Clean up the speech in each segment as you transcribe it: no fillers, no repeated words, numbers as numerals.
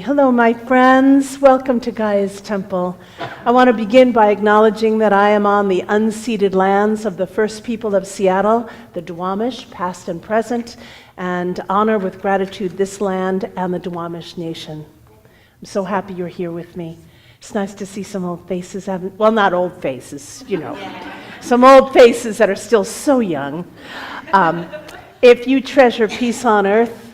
Hello, my friends. Welcome to Gaia's Temple. I want to begin by acknowledging that I am on the unceded lands of the first people of Seattle, the Duwamish, past and present, and honor with gratitude this land and the Duwamish Nation. I'm so happy you're here with me. It's nice to see some old faces. Well, not old faces, you know. Some old faces that are still so young. If you treasure peace on earth,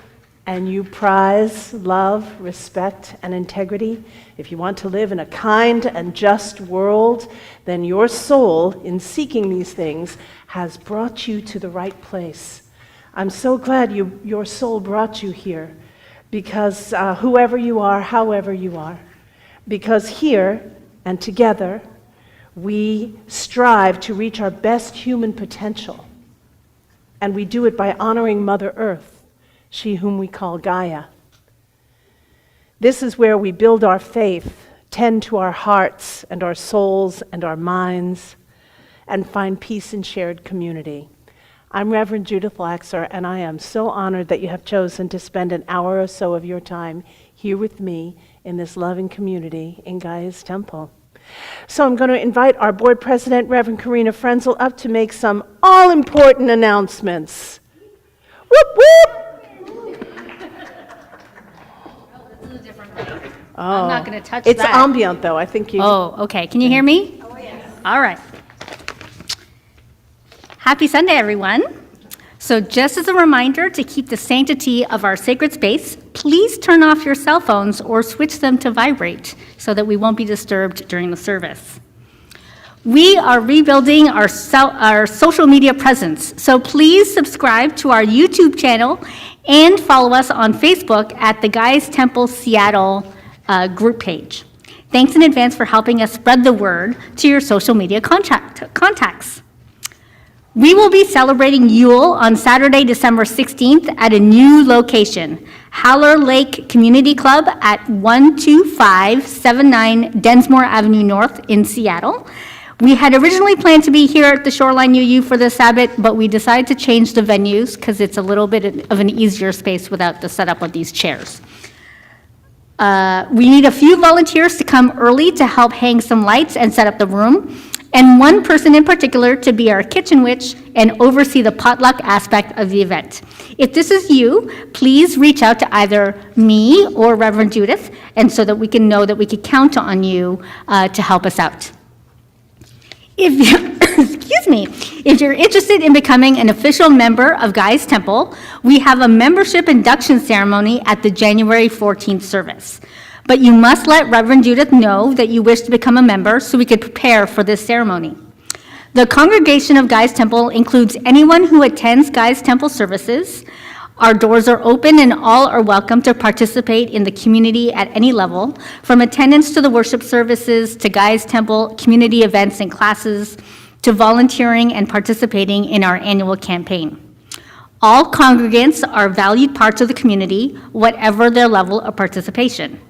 and you prize love, respect, and integrity, if you want to live in a kind and just world, then your soul, in seeking these things, has brought you to the right place. I'm so glad your soul brought you here, because whoever you are, however you are, because here and together, we strive to reach our best human potential, and we do it by honoring Mother Earth, she whom we call Gaia. This is where we build our faith, tend to our hearts and our souls and our minds, and find peace in shared community. I'm Reverend Judith Laxer, and I am so honored that you have chosen to spend an hour or so of your time here with me in this loving community in Gaia's Temple. So I'm going to invite our board president, Reverend Karina Frenzel, up to make some all-important announcements. Whoop, whoop! Oh, I'm not going to touch it's that. It's ambient, though. I think you... Oh, okay. Can you hear me? Oh, yes. All right. Happy Sunday, everyone. So just as a reminder to keep the sanctity of our sacred space, please turn off your cell phones or switch them to vibrate so that we won't be disturbed during the service. We are rebuilding our social media presence, so please subscribe to our YouTube channel and follow us on Facebook at the Gaia's Temple Seattle group page. Thanks in advance for helping us spread the word to your social media contacts. We will be celebrating Yule on Saturday, December 16th at a new location, Haller Lake Community Club at 12579 Densmore Avenue North in Seattle. We had originally planned to be here at the Shoreline UU for the Sabbath, but we decided to change the venues because it's a little bit of an easier space without the setup of these chairs. We need a few volunteers to come early to help hang some lights and set up the room, and one person in particular to be our kitchen witch and oversee the potluck aspect of the event. If this is you, please reach out to either me or Reverend Judith, and so that we can know that we can count on you to help us out. If if you're interested in becoming an official member of Gaia's Temple, we have a membership induction ceremony at the January 14th service. But you must let Reverend Judith know that you wish to become a member so we could prepare for this ceremony. The congregation of Gaia's Temple includes anyone who attends Gaia's Temple services. Our doors are open and all are welcome to participate in the community at any level, from attendance to the worship services, to Gaia's Temple community events and classes, to volunteering and participating in our annual campaign. All congregants are valued parts of the community, whatever their level of participation.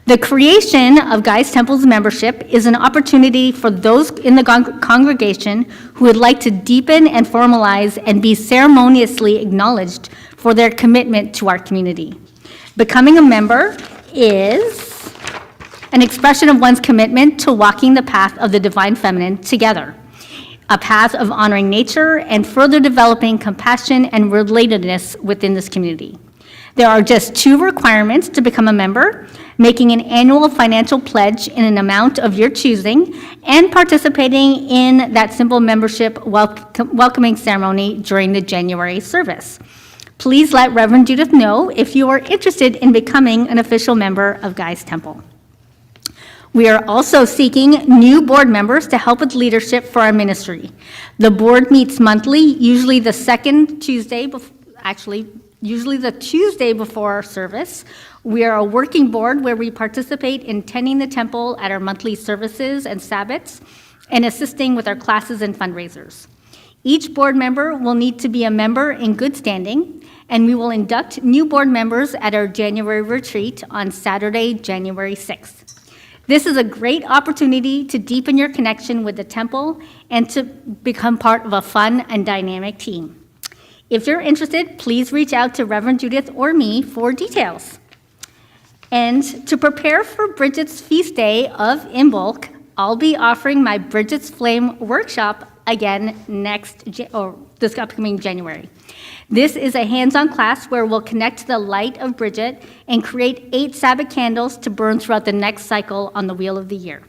The creation of Gaia's Temple's membership is an opportunity for those in the congregation who would like to deepen and formalize and be ceremoniously acknowledged for their commitment to our community. Becoming a member is an expression of one's commitment to walking the path of the divine feminine together, a path of honoring nature and further developing compassion and relatedness within this community. There are just 2 requirements to become a member: making an annual financial pledge in an amount of your choosing, and participating in that simple membership welcoming ceremony during the January service. Please let Reverend Judith know if you are interested in becoming an official member of Gaia's Temple. We are also seeking new board members to help with leadership for our ministry. The board meets monthly, usually the second Tuesday, usually the Tuesday before our service. We are a working board where we participate in tending the temple at our monthly services and Sabbaths and assisting with our classes and fundraisers. Each board member will need to be a member in good standing, and we will induct new board members at our January retreat on Saturday, January 6th. This is a great opportunity to deepen your connection with the temple and to become part of a fun and dynamic team. If you're interested, please reach out to Reverend Judith or me for details. And to prepare for Bridget's feast day of Imbolc, I'll be offering my Bridget's Flame workshop again this upcoming January. This is a hands-on class where we'll connect to the light of Bridget and create 8 Sabbath candles to burn throughout the next cycle on the Wheel of the Year.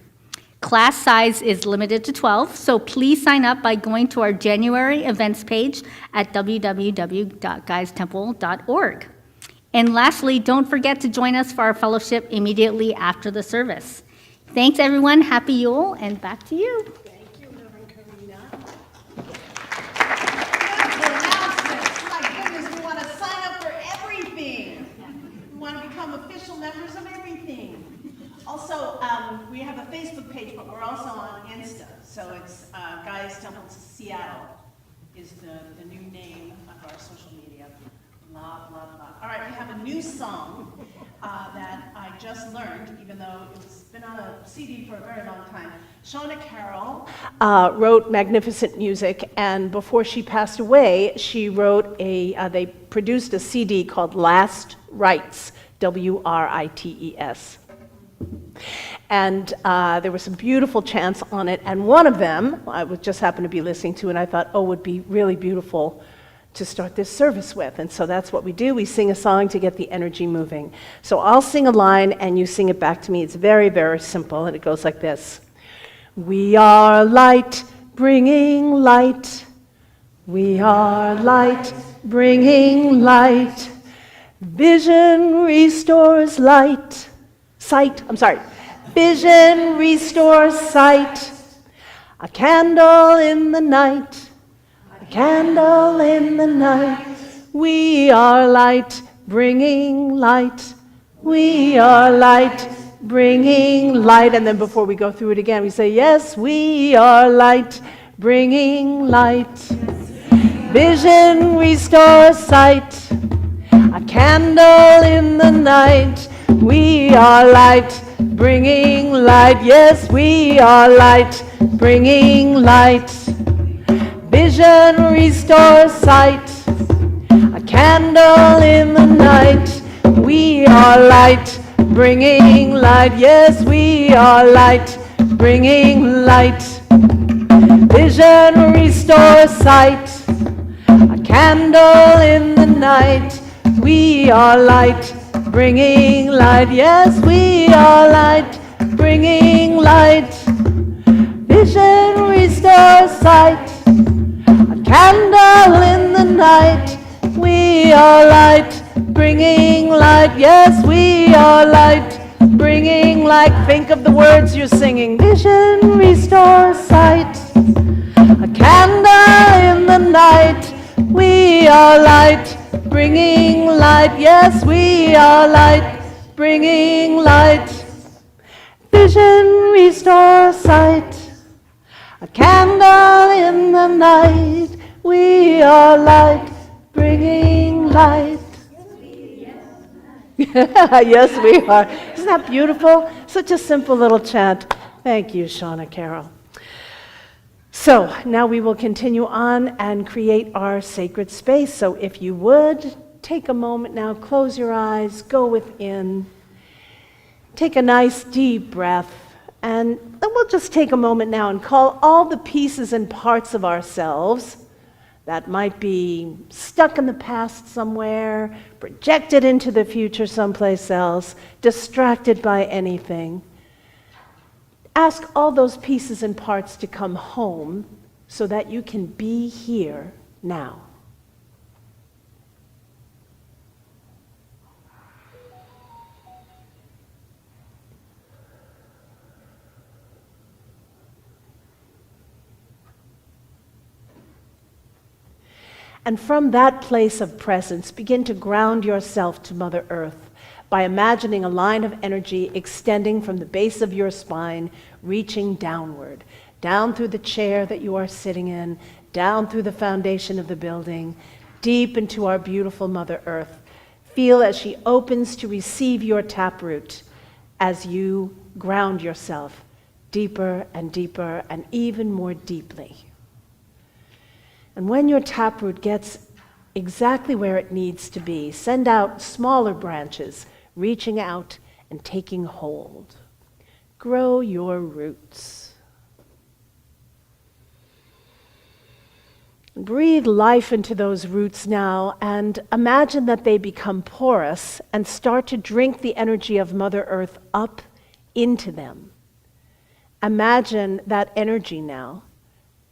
Class size is limited to 12, so please sign up by going to our January events page at www.gaistemple.org. And lastly, don't forget to join us for our fellowship immediately after the service. Thanks, everyone. Happy Yule, and back to you. Thank you, Reverend Karina. Announcements. My goodness, we want to sign up for everything. We want to become official members of everything. Also, we have a Facebook page, but we're also on Insta. So it's Gaia's Temple Seattle is the new name of our social media. Blah, blah, blah. All right, we have a new song that I just learned, even though it's been on a CD for a very long time. Shauna Carroll Wrote magnificent music, and before she passed away, she wrote they produced a CD called Last Rites, WRITES. And there were some beautiful chants on it, and one of them I just happened to be listening to, and I thought, would be really beautiful to start this service with. And so that's what we do. We sing a song to get the energy moving. So I'll sing a line, and you sing it back to me. It's very, very simple, and it goes like this. We are light, bringing light. We are light, bringing light. Vision restores light. Vision restores sight. A candle in the night. A candle in the night. We are light, bringing light. We are light, bringing light. And then before we go through it again, we say, yes, we are light, bringing light. Vision restores sight. A candle in the night. We are light, bringing light. Yes, we are light, bringing light. Vision restores sight. A candle in the night. We are light, bringing light. Yes, we are light, bringing light. Vision restores sight. A candle in the night. We are light, bringing light. Yes, we are light, bringing light. Vision restores sight. A candle in the night. We are light, bringing light. Yes, we are light, bringing light. Think of the words you're singing. Vision restores sight. A candle in the night. We are light, bringing light. Yes, we are light, bringing light. Vision restores sight. A candle in the night. We are light, bringing light. Yes, we are. Isn't that beautiful? Such a simple little chant. Thank you, Shauna Carroll. So now we will continue on and create our sacred space. So if you would, take a moment now, close your eyes, go within, take a nice deep breath, and then we'll just take a moment now and call all the pieces and parts of ourselves that might be stuck in the past somewhere, projected into the future someplace else, distracted by anything. Ask all those pieces and parts to come home so that you can be here now. And from that place of presence, begin to ground yourself to Mother Earth by imagining a line of energy extending from the base of your spine, reaching downward, down through the chair that you are sitting in, down through the foundation of the building, deep into our beautiful Mother Earth. Feel as she opens to receive your taproot as you ground yourself deeper and deeper and even more deeply. And when your taproot gets exactly where it needs to be, send out smaller branches, reaching out and taking hold. Grow your roots. Breathe life into those roots now and imagine that they become porous and start to drink the energy of Mother Earth up into them. Imagine that energy now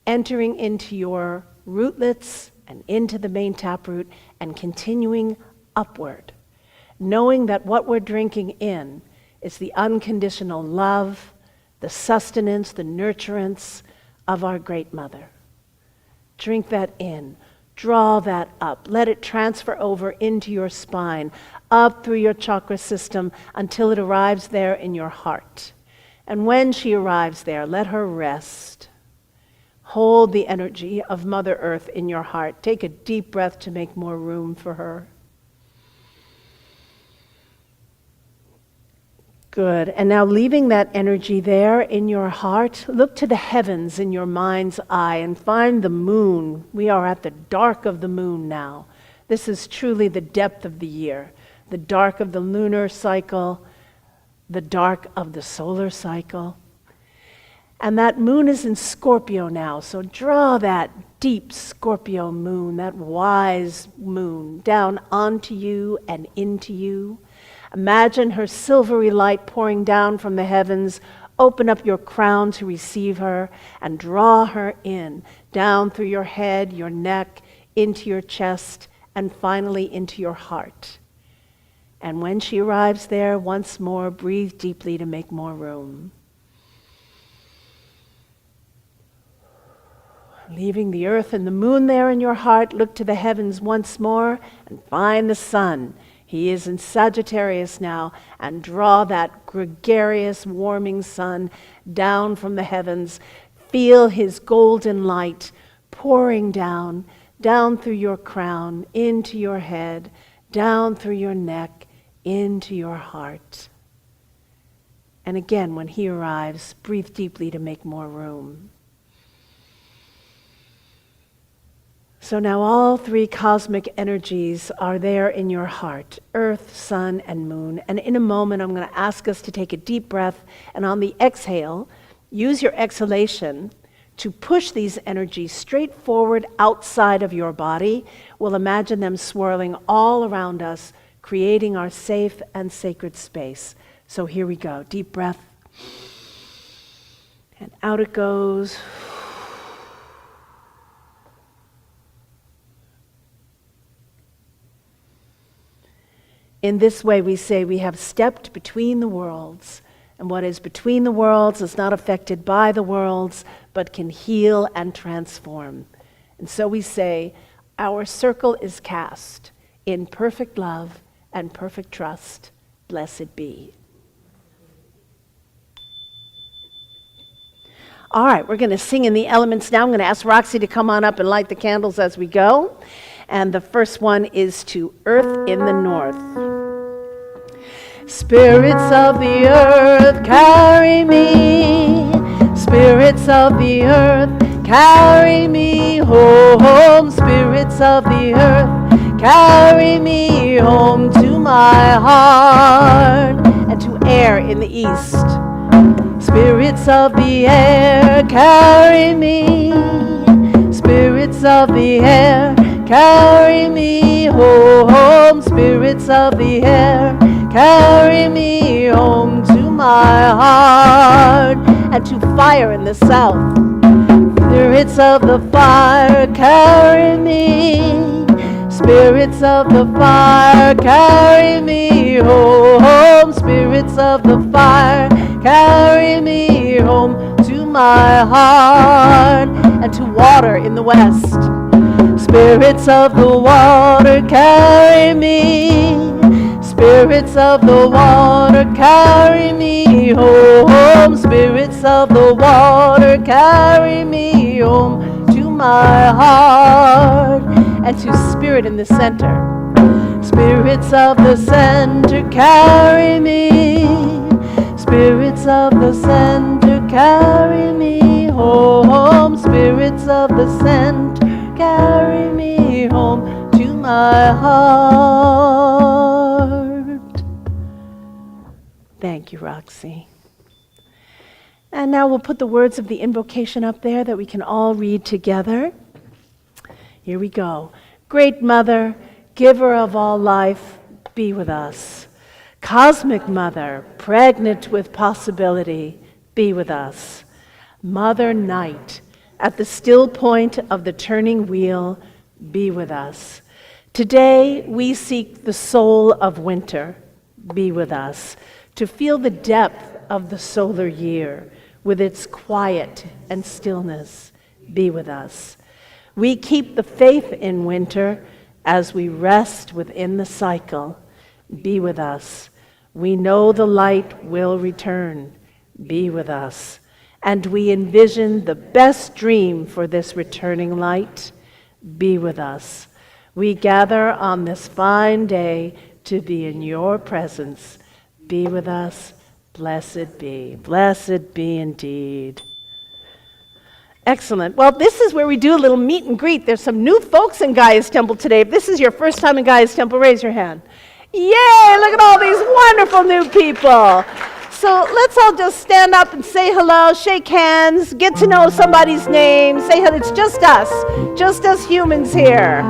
entering into your rootlets and into the main taproot and continuing upward, knowing that what we're drinking in is the unconditional love, the sustenance, the nurturance of our Great Mother. Drink that in, draw that up, let it transfer over into your spine, up through your chakra system until it arrives there in your heart. And when she arrives there, let her rest. Hold the energy of Mother Earth in your heart. Take a deep breath to make more room for her. Good. And now leaving that energy there in your heart, look to the heavens in your mind's eye and find the moon. We are at the dark of the moon now. This is truly the depth of the year, the dark of the lunar cycle, the dark of the solar cycle. And that moon is in Scorpio now, so draw that deep Scorpio moon, that wise moon, down onto you and into you. Imagine her silvery light pouring down from the heavens. Open up your crown to receive her and draw her in, down through your head, your neck, into your chest, and finally into your heart. And when she arrives there, once more, breathe deeply to make more room. Leaving the earth and the moon there in your heart, look to the heavens once more and find the sun. He is in Sagittarius now, and draw that gregarious, warming sun down from the heavens. Feel his golden light pouring down, down through your crown, into your head, down through your neck, into your heart. And again, when he arrives, breathe deeply to make more room. So now all three cosmic energies are there in your heart, earth, sun, and moon. And in a moment, I'm going to ask us to take a deep breath. And on the exhale, use your exhalation to push these energies straight forward outside of your body. We'll imagine them swirling all around us, creating our safe and sacred space. So here we go. Deep breath. And out it goes. In this way, we say we have stepped between the worlds, and what is between the worlds is not affected by the worlds, but can heal and transform. And so we say, our circle is cast in perfect love and perfect trust. Blessed be. All right, we're going to sing in the elements now. I'm going to ask Roxy to come on up and light the candles as we go. And the first one is to Earth in the North. Spirits of the earth, carry me. Spirits of the earth, carry me home. Spirits of the earth, carry me home to my heart. And to air in the east. Spirits of the air, carry me. Spirits of the air, carry me home. Spirits of the air, carry me home to my heart. And to fire in the south. Spirits of the fire, carry me. Spirits of the fire, carry me home. Spirits of the fire, carry me home to my heart. And to water in the west. Spirits of the water, carry me. Spirits of the water, carry me home. Spirits of the water, carry me home to my heart. And to spirit in the center. Spirits of the center, carry me. Spirits of the center, carry me home. Spirits of the center, carry me home to my heart. Thank you, Roxy. And now we'll put the words of the invocation up there that we can all read together. Here we go. Great Mother, giver of all life, be with us. Cosmic Mother, pregnant with possibility, be with us. Mother Night, at the still point of the turning wheel, be with us. Today we seek the soul of winter, be with us, to feel the depth of the solar year with its quiet and stillness, be with us. We keep the faith in winter as we rest within the cycle, be with us. We know the light will return, be with us. And we envision the best dream for this returning light, be with us. We gather on this fine day to be in your presence, be with us, blessed be indeed. Excellent. Well, this is where we do a little meet and greet. There's some new folks in Gaia's Temple today. If this is your first time in Gaia's Temple, raise your hand. Yay, look at all these wonderful new people. So let's all just stand up and say hello, shake hands, get to know somebody's name, say hello. It's just us humans here.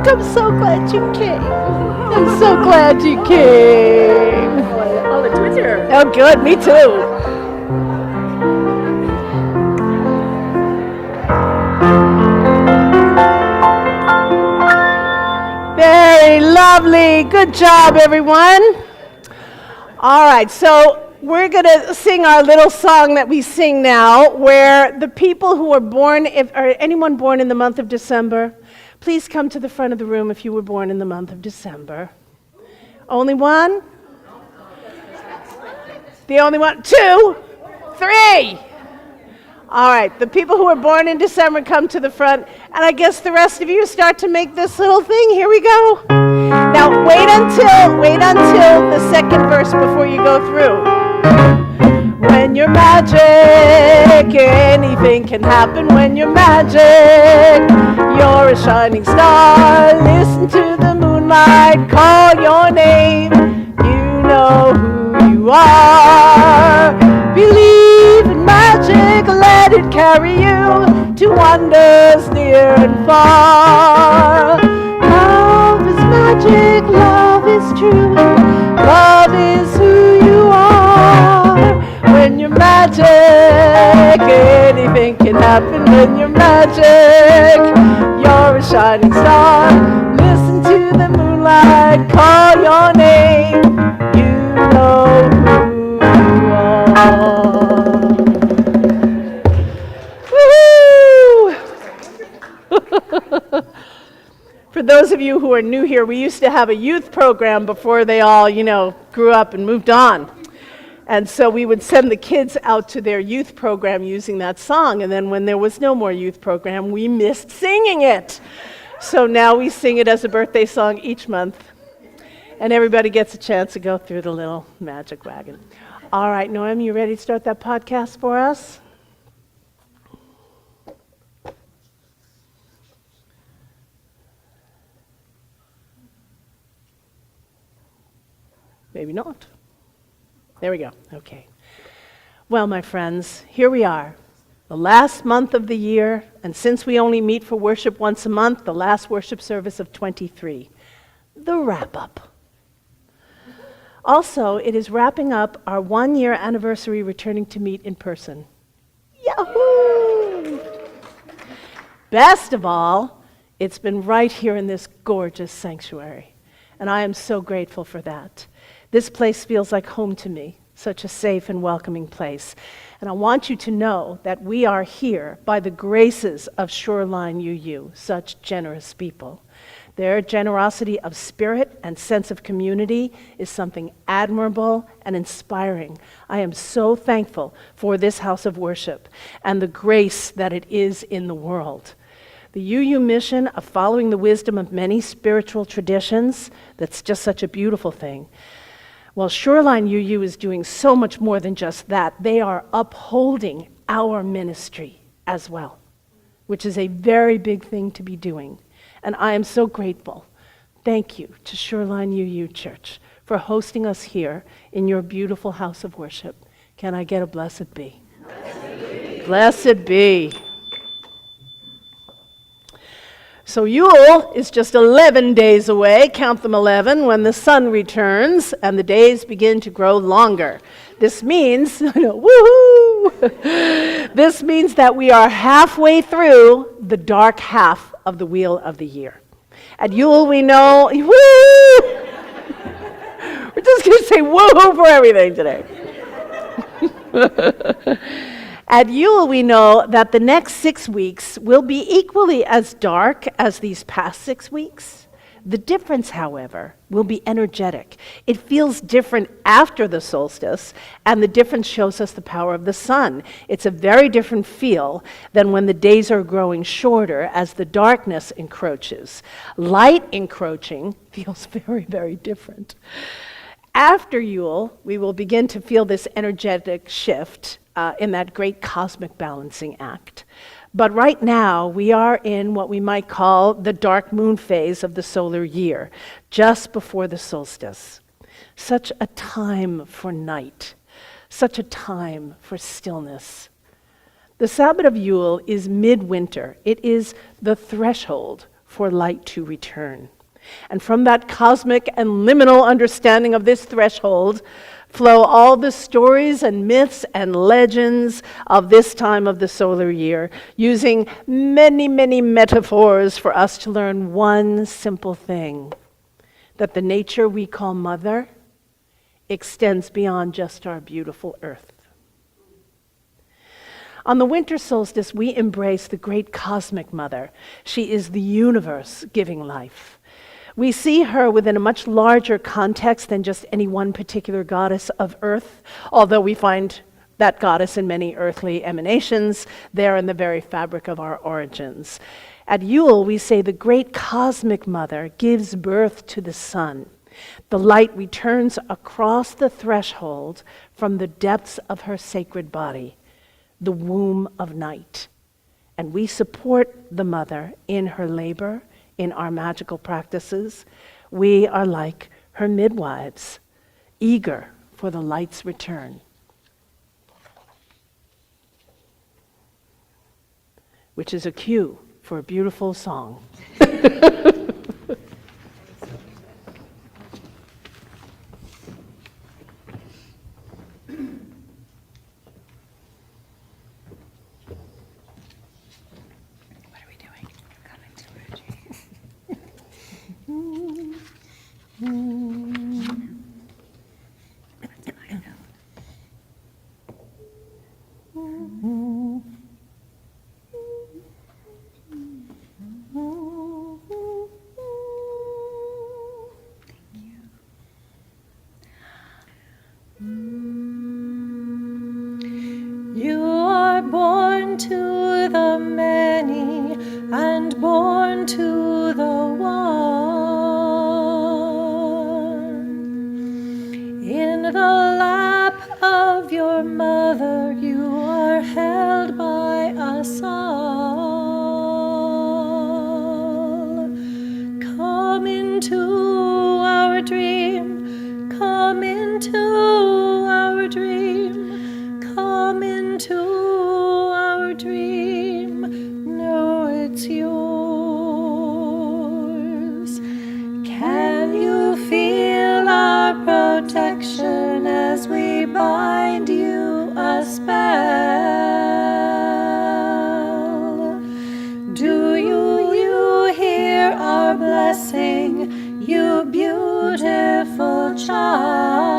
I'm so glad you came. I'm so glad you came. Oh, the Twitter. Oh, good. Me too. Very lovely. Good job, everyone. All right, so we're going to sing our little song that we sing now, where the people who were born, or anyone born in the month of December, please come to the front of the room if you were born in the month of December. Only one? The only one? 2? 3? All right, the people who were born in December come to the front, and I guess the rest of you start to make this little thing. Here we go. Now, wait until the second verse before you go through. When you're magic, anything can happen when you're magic. You're a shining star, listen to the moonlight, call your name, you know who you are. Believe in magic, let it carry you to wonders near and far. Love is magic, love is true, love is who you are. When you're magic, anything can happen when you're magic. You're a shining star, listen to the moonlight, call your name, you know who you are. Woo-hoo! For those of you who are new here, we used to have a youth program before they all, grew up and moved on. And so we would send the kids out to their youth program using that song. And then when there was no more youth program, we missed singing it. So now we sing it as a birthday song each month. And everybody gets a chance to go through the little magic wagon. All right, Noam, you ready to start that podcast for us? Maybe not. There we go. Okay. Well, my friends, here we are, the last month of the year, and since we only meet for worship once a month, the last worship service of 23, the wrap-up. Also, it is wrapping up our 1-year anniversary returning to meet in person. Yahoo! Best of all, it's been right here in this gorgeous sanctuary, and I am so grateful for that. This place feels like home to me, such a safe and welcoming place. And I want you to know that we are here by the graces of Shoreline UU, such generous people. Their generosity of spirit and sense of community is something admirable and inspiring. I am so thankful for this house of worship and the grace that it is in the world. The UU mission of following the wisdom of many spiritual traditions, that's just such a beautiful thing. Well, Shoreline UU is doing so much more than just that. They are upholding our ministry as well, which is a very big thing to be doing. And I am so grateful. Thank you to Shoreline UU Church for hosting us here in your beautiful house of worship. Can I get a blessed be? Blessed be. Blessed be. So Yule is just 11 days away, count them 11, when the sun returns and the days begin to grow longer. This means, woohoo! This means that we are halfway through the dark half of the wheel of the year. At Yule we know, woo! We're just going to say woohoo for everything today. At Yule, we know that the next 6 weeks will be equally as dark as these past 6 weeks. The difference, however, will be energetic. It feels different after the solstice, and the difference shows us the power of the sun. It's a very different feel than when the days are growing shorter as the darkness encroaches. Light encroaching feels very, very different. After Yule, we will begin to feel this energetic shift in that great cosmic balancing act. But right now, we are in what we might call the dark moon phase of the solar year, just before the solstice. Such a time for night, such a time for stillness. The Sabbath of Yule is midwinter. It is the threshold for light to return. And from that cosmic and liminal understanding of this threshold flow all the stories and myths and legends of this time of the solar year, using many, many metaphors for us to learn one simple thing, that the nature we call mother extends beyond just our beautiful earth. On the winter solstice, we embrace the great cosmic mother. She is the universe giving life. We see her within a much larger context than just any one particular goddess of earth, although we find that goddess in many earthly emanations there in the very fabric of our origins. At Yule, we say the great cosmic mother gives birth to the sun. The light returns across the threshold from the depths of her sacred body, the womb of night. And we support the mother in her labor, in our magical practices. We are like her midwives, eager for the light's return. Which is a cue for a beautiful song. You are born to the many and born to the one. In the lap of your mother, you are held by us all. Come into our dream, come into our dream, come into our dream. No, it's yours. Can you feel our protection as we bind you a spell? Do you hear our blessing, you beautiful child?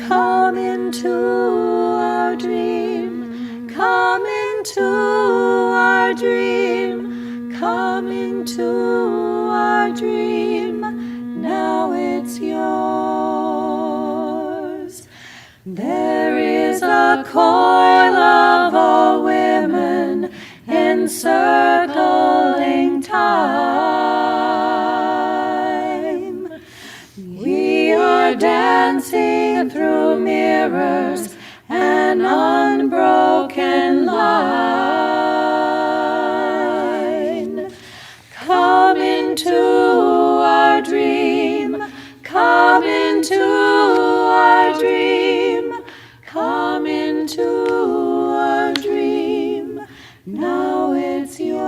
Come into our dream, come into our dream, come into our dream. Now it's yours. There is a coil of all women encircling time. We are dancing through mirrors, an unbroken line. Come into our dream, come into our dream, come into our dream. Now it's yours.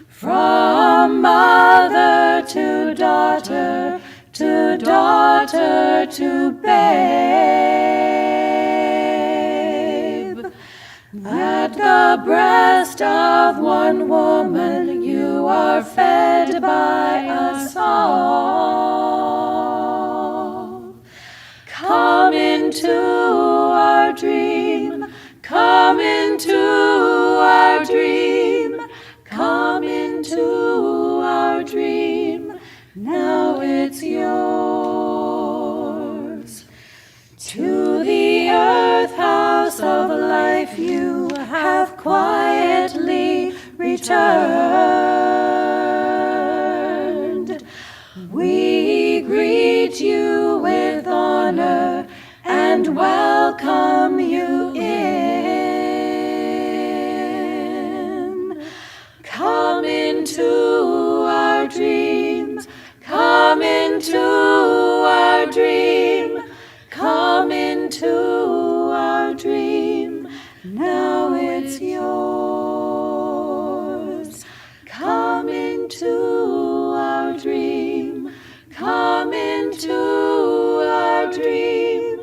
From mother to daughter, to daughter to babe. At the breast of one woman, you are fed by us all. Come into our dream, come into our dream, come into our dream. Now it's yours. To the earth house of life you have quietly returned. We greet you with honor and welcome you in. Come into our dreams, come into our dream, come into our dream. Now it's yours. Come into our dream, come into our dream,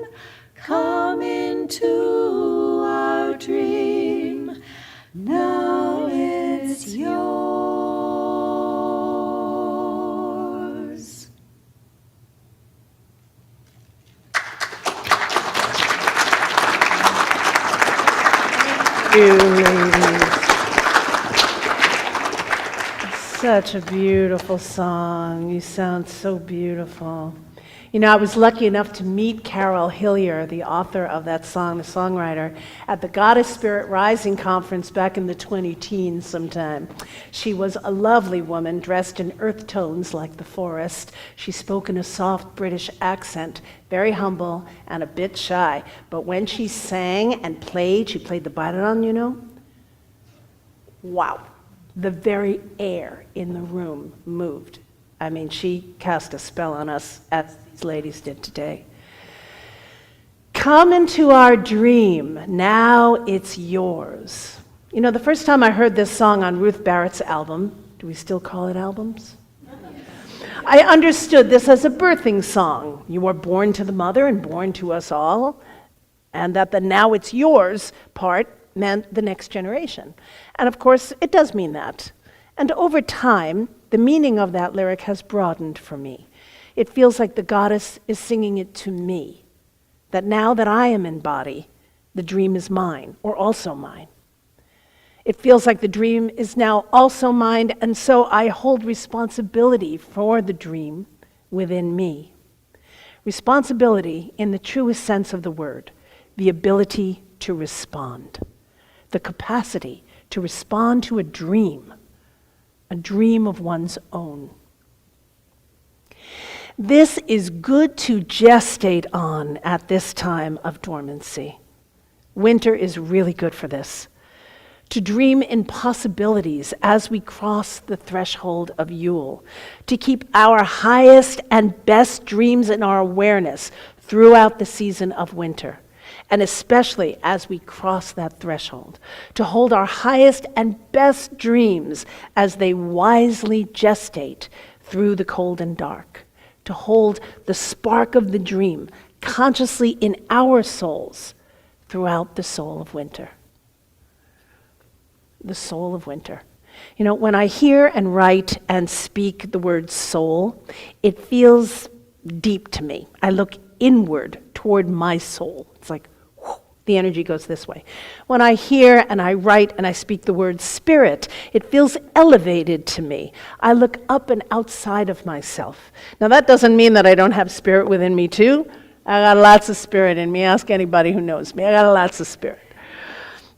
come into our dream. Now it's yours. you, ladies. Such a beautiful song. You sound so beautiful. You know, I was lucky enough to meet Carol Hillier, the author of that song, the songwriter, at the Goddess Spirit Rising conference back in the 20-teens sometime. She was a lovely woman dressed in earth tones like the forest. She spoke in a soft British accent, very humble and a bit shy. But when she sang and played, she played the baritone, you know? Wow. The very air in the room moved. I mean, she cast a spell on us, as these ladies did today. Come into our dream, now it's yours. You know, the first time I heard this song on Ruth Barrett's album, do we still call it albums? I understood this as a birthing song. You are born to the mother and born to us all, and that the now it's yours part meant the next generation. And of course, it does mean that. And over time, the meaning of that lyric has broadened for me. It feels like the goddess is singing it to me, that now that I am in body, the dream is mine, or also mine. It feels like the dream is now also mine, and so I hold responsibility for the dream within me. Responsibility in the truest sense of the word, the ability to respond, the capacity to respond to a dream of one's own. This is good to gestate on at this time of dormancy. Winter is really good for this. To dream in possibilities as we cross the threshold of Yule. To keep our highest and best dreams in our awareness throughout the season of winter. And especially as we cross that threshold, to hold our highest and best dreams as they wisely gestate through the cold and dark, to hold the spark of the dream consciously in our souls throughout the soul of winter. The soul of winter. You know, when I hear and write and speak the word soul, it feels deep to me. I look inward toward my soul. It's like, the energy goes this way. When I hear and I write and I speak the word spirit, it feels elevated to me. I look up and outside of myself. Now that doesn't mean that I don't have spirit within me too. I got lots of spirit in me. Ask anybody who knows me. I got lots of spirit.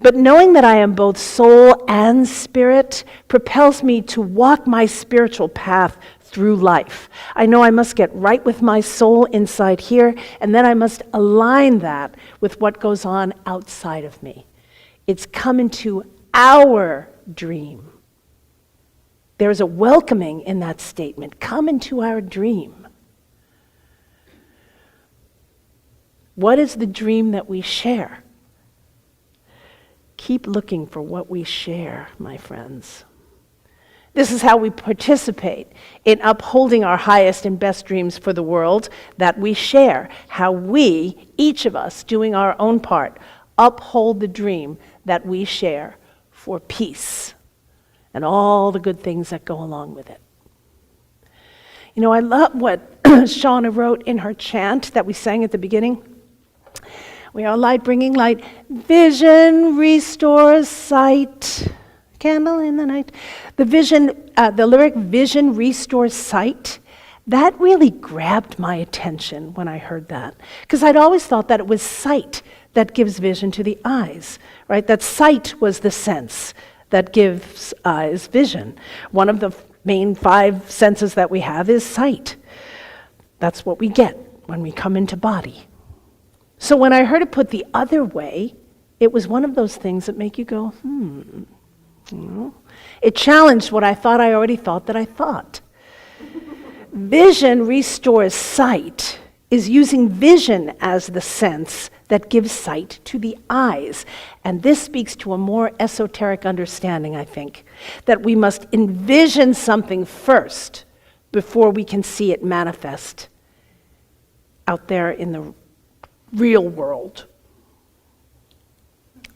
But knowing that I am both soul and spirit propels me to walk my spiritual path through life. I know I must get right with my soul inside here, and then I must align that with what goes on outside of me. It's come into our dream. There's a welcoming in that statement. Come into our dream. What is the dream that we share? Keep looking for what we share, my friends. This is how we participate in upholding our highest and best dreams for the world that we share. How we, each of us, doing our own part, uphold the dream that we share for peace and all the good things that go along with it. You know, I love what Shauna wrote in her chant that we sang at the beginning. We are light bringing light. Vision restores sight. Candle in the night. The lyric vision restores sight, that really grabbed my attention when I heard that. Because I'd always thought that it was sight that gives vision to the eyes, right? That sight was the sense that gives eyes vision. One of the main 5 senses that we have is sight. That's what we get when we come into body. So when I heard it put the other way, it was one of those things that make you go, You know? It challenged what I thought I already thought that I thought. Vision restores sight is using vision as the sense that gives sight to the eyes. And this speaks to a more esoteric understanding, I think, that we must envision something first before we can see it manifest out there in the real world.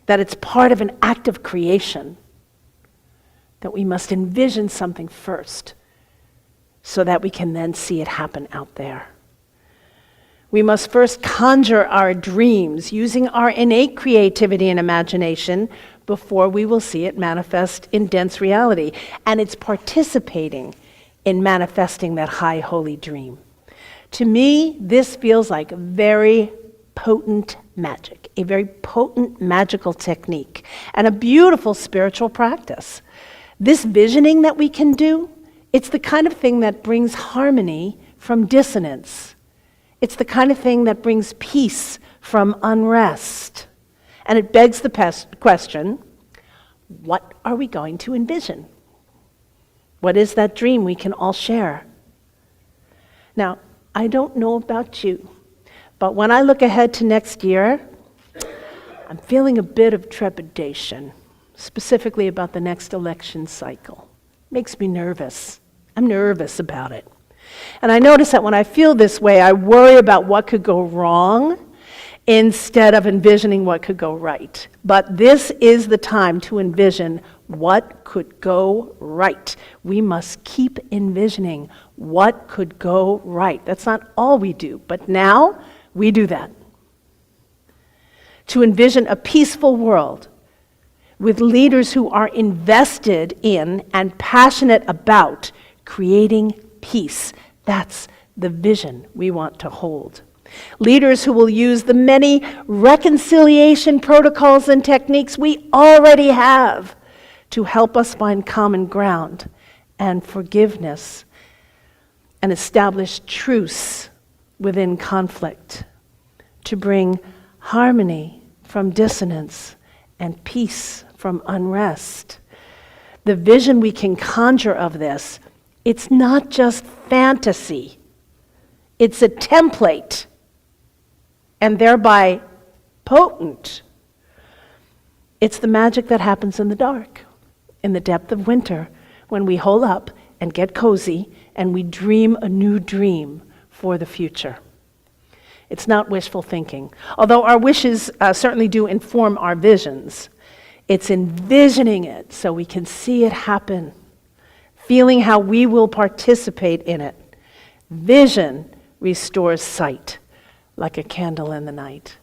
That it's part of an act of creation. That we must envision something first so that we can then see it happen out there. We must first conjure our dreams using our innate creativity and imagination before we will see it manifest in dense reality. And it's participating in manifesting that high holy dream. To me, this feels like very potent magic, a very potent magical technique, and a beautiful spiritual practice. This visioning that we can do, it's the kind of thing that brings harmony from dissonance. It's the kind of thing that brings peace from unrest. And it begs the question, what are we going to envision? What is that dream we can all share? Now, I don't know about you, but when I look ahead to next year, I'm feeling a bit of trepidation, specifically about the next election cycle. Makes me nervous. I'm nervous about it. And I notice that when I feel this way, I worry about what could go wrong instead of envisioning what could go right. But this is the time to envision what could go right. We must keep envisioning what could go right. That's not all we do, but now we do that. To envision a peaceful world with leaders who are invested in and passionate about creating peace. That's the vision we want to hold. Leaders who will use the many reconciliation protocols and techniques we already have to help us find common ground and forgiveness and establish truce within conflict, to bring harmony from dissonance and peace from unrest. The vision we can conjure of this, it's not just fantasy, it's a template, and thereby potent. It's the magic that happens in the dark, in the depth of winter, when we hole up and get cozy and we dream a new dream for the future. It's not wishful thinking. Although our wishes certainly do inform our visions, it's envisioning it so we can see it happen, feeling how we will participate in it. Vision restores sight, like a candle in the night.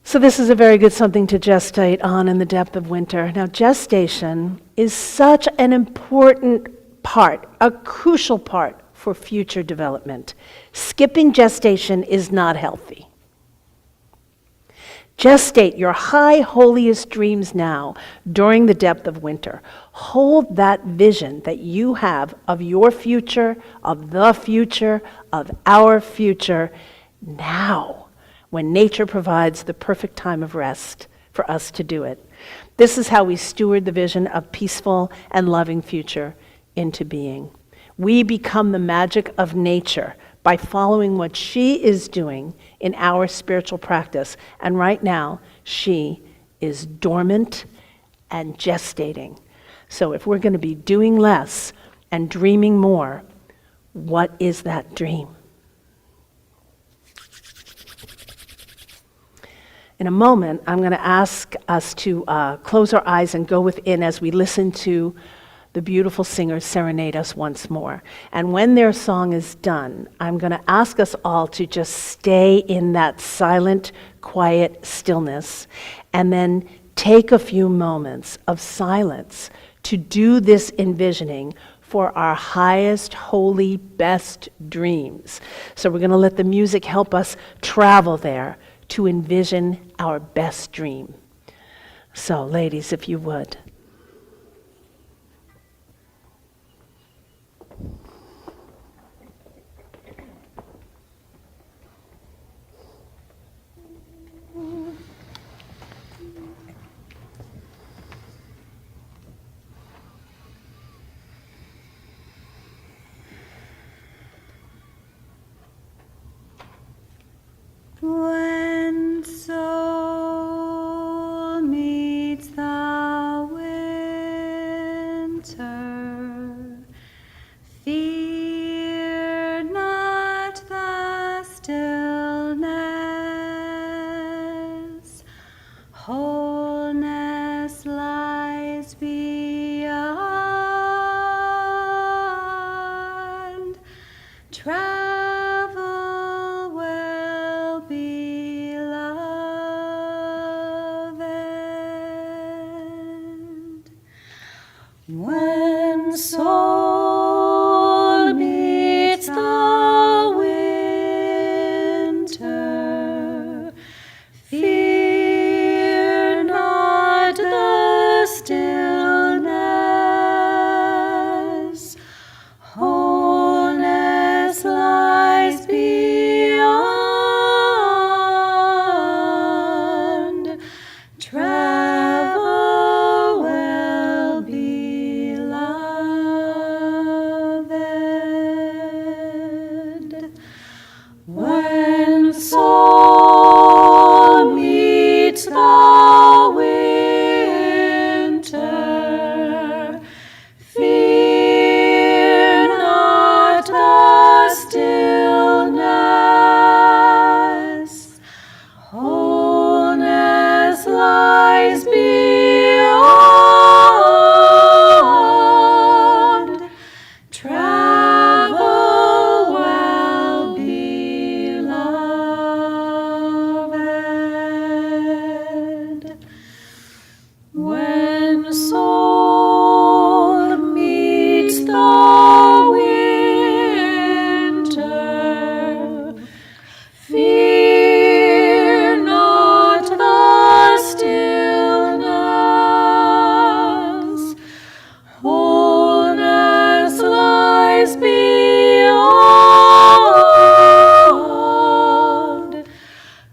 So this is a very good something to gestate on in the depth of winter. Now, gestation is such an important part, a crucial part for future development. Skipping gestation is not healthy. Gestate your high, holiest dreams now during the depth of winter. Hold that vision that you have of your future, of the future, of our future now, when nature provides the perfect time of rest for us to do it. This is how we steward the vision of peaceful and loving future into being. We become the magic of nature by following what she is doing in our spiritual practice. And right now, she is dormant and gestating. So if we're going to be doing less and dreaming more, what is that dream? In a moment, I'm going to ask us to close our eyes and go within as we listen to the beautiful singers serenade us once more. And when their song is done, I'm going to ask us all to just stay in that silent, quiet stillness, and then take a few moments of silence to do this envisioning for our highest, holy, best dreams. So we're going to let the music help us travel there to envision our best dream. So, ladies, if you would. When soul meets the winter, fear not the stillness. Wholeness lies beyond. Travel will be When soul meets the winter, fear not the stillness. Wholeness lies beyond. Travel well, beloved. When soul meets the winter, fear not the stillness. Wholeness lies beyond. Travel well, beloved. When soul meets the winter, fear not the stillness. Wholeness lies beyond.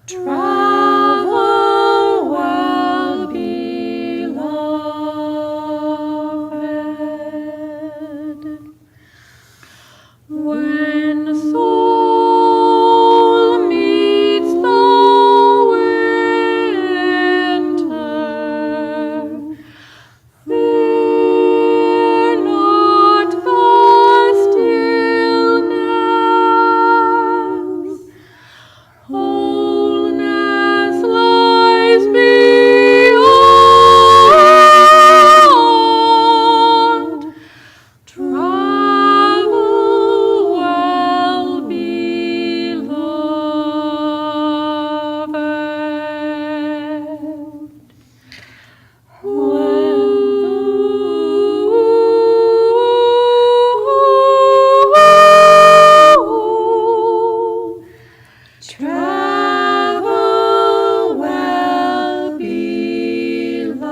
Travel well, beloved. When soul meets the winter, fear not the stillness. Wholeness lies beyond. Travel well, beloved. Travel well, beloved.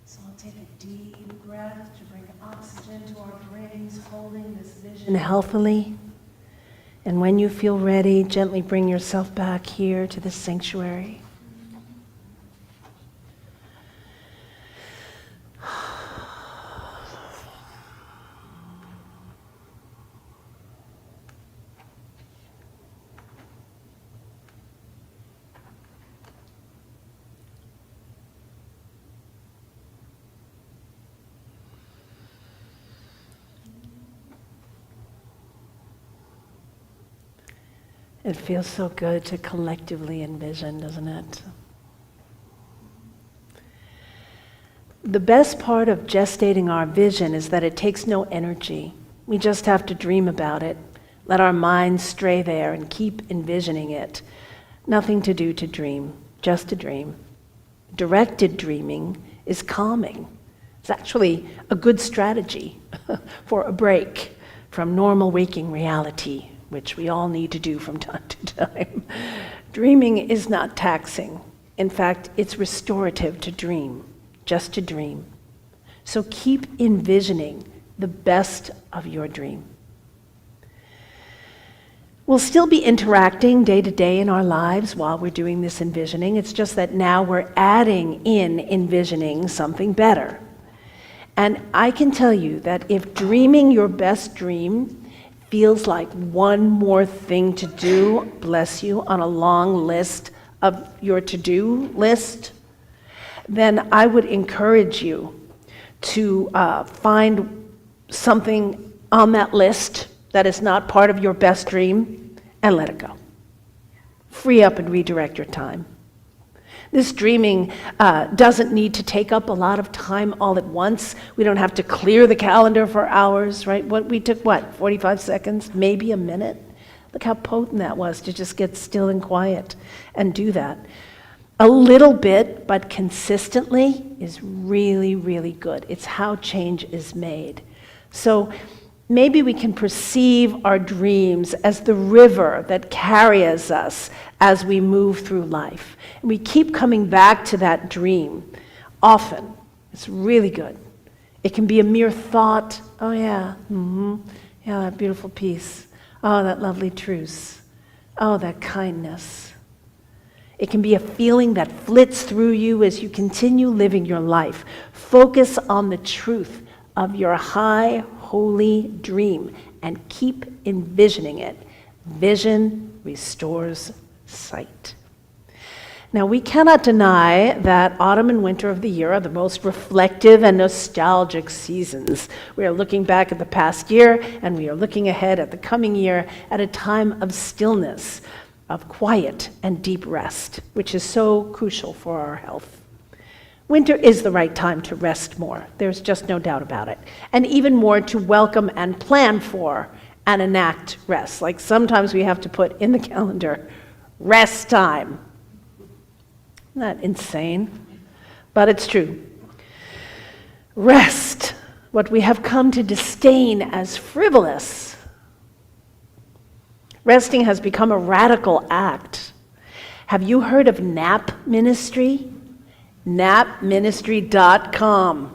So I'll take a deep breath to bring oxygen to our brains, holding this vision healthily. And when you feel ready, gently bring yourself back here to the sanctuary. It feels so good to collectively envision, doesn't it? The best part of gestating our vision is that it takes no energy. We just have to dream about it, let our minds stray there and keep envisioning it. Nothing to do to dream, just to dream. Directed dreaming is calming. It's actually a good strategy for a break from normal waking reality, which we all need to do from time to time. Dreaming is not taxing. In fact, it's restorative to dream, just to dream. So keep envisioning the best of your dream. We'll still be interacting day to day in our lives while we're doing this envisioning. It's just that now we're adding in envisioning something better. And I can tell you that if dreaming your best dream feels like one more thing to do, bless you, on a long list of your to-do list, then I would encourage you to find something on that list that is not part of your best dream and let it go. Free up and redirect your time. This dreaming doesn't need to take up a lot of time all at once. We don't have to clear the calendar for hours, right? We took 45 seconds, maybe a minute? Look how potent that was to just get still and quiet and do that. A little bit, but consistently, is really, really good. It's how change is made. So maybe we can perceive our dreams as the river that carries us as we move through life. And we keep coming back to that dream often. It's really good. It can be a mere thought. Oh yeah, yeah, that beautiful piece. Oh, that lovely truce. Oh, that kindness. It can be a feeling that flits through you as you continue living your life. Focus on the truth of your high, holy dream and keep envisioning it. Vision restores sight. Now, we cannot deny that autumn and winter of the year are the most reflective and nostalgic seasons. We are looking back at the past year, and we are looking ahead at the coming year at a time of stillness, of quiet and deep rest, which is so crucial for our health. Winter is the right time to rest more. There's just no doubt about it. And even more to welcome and plan for and enact rest. Like sometimes we have to put in the calendar, rest time. Isn't that insane? But it's true. Rest, what we have come to disdain as frivolous. Resting has become a radical act. Have you heard of nap ministry? napministry.com.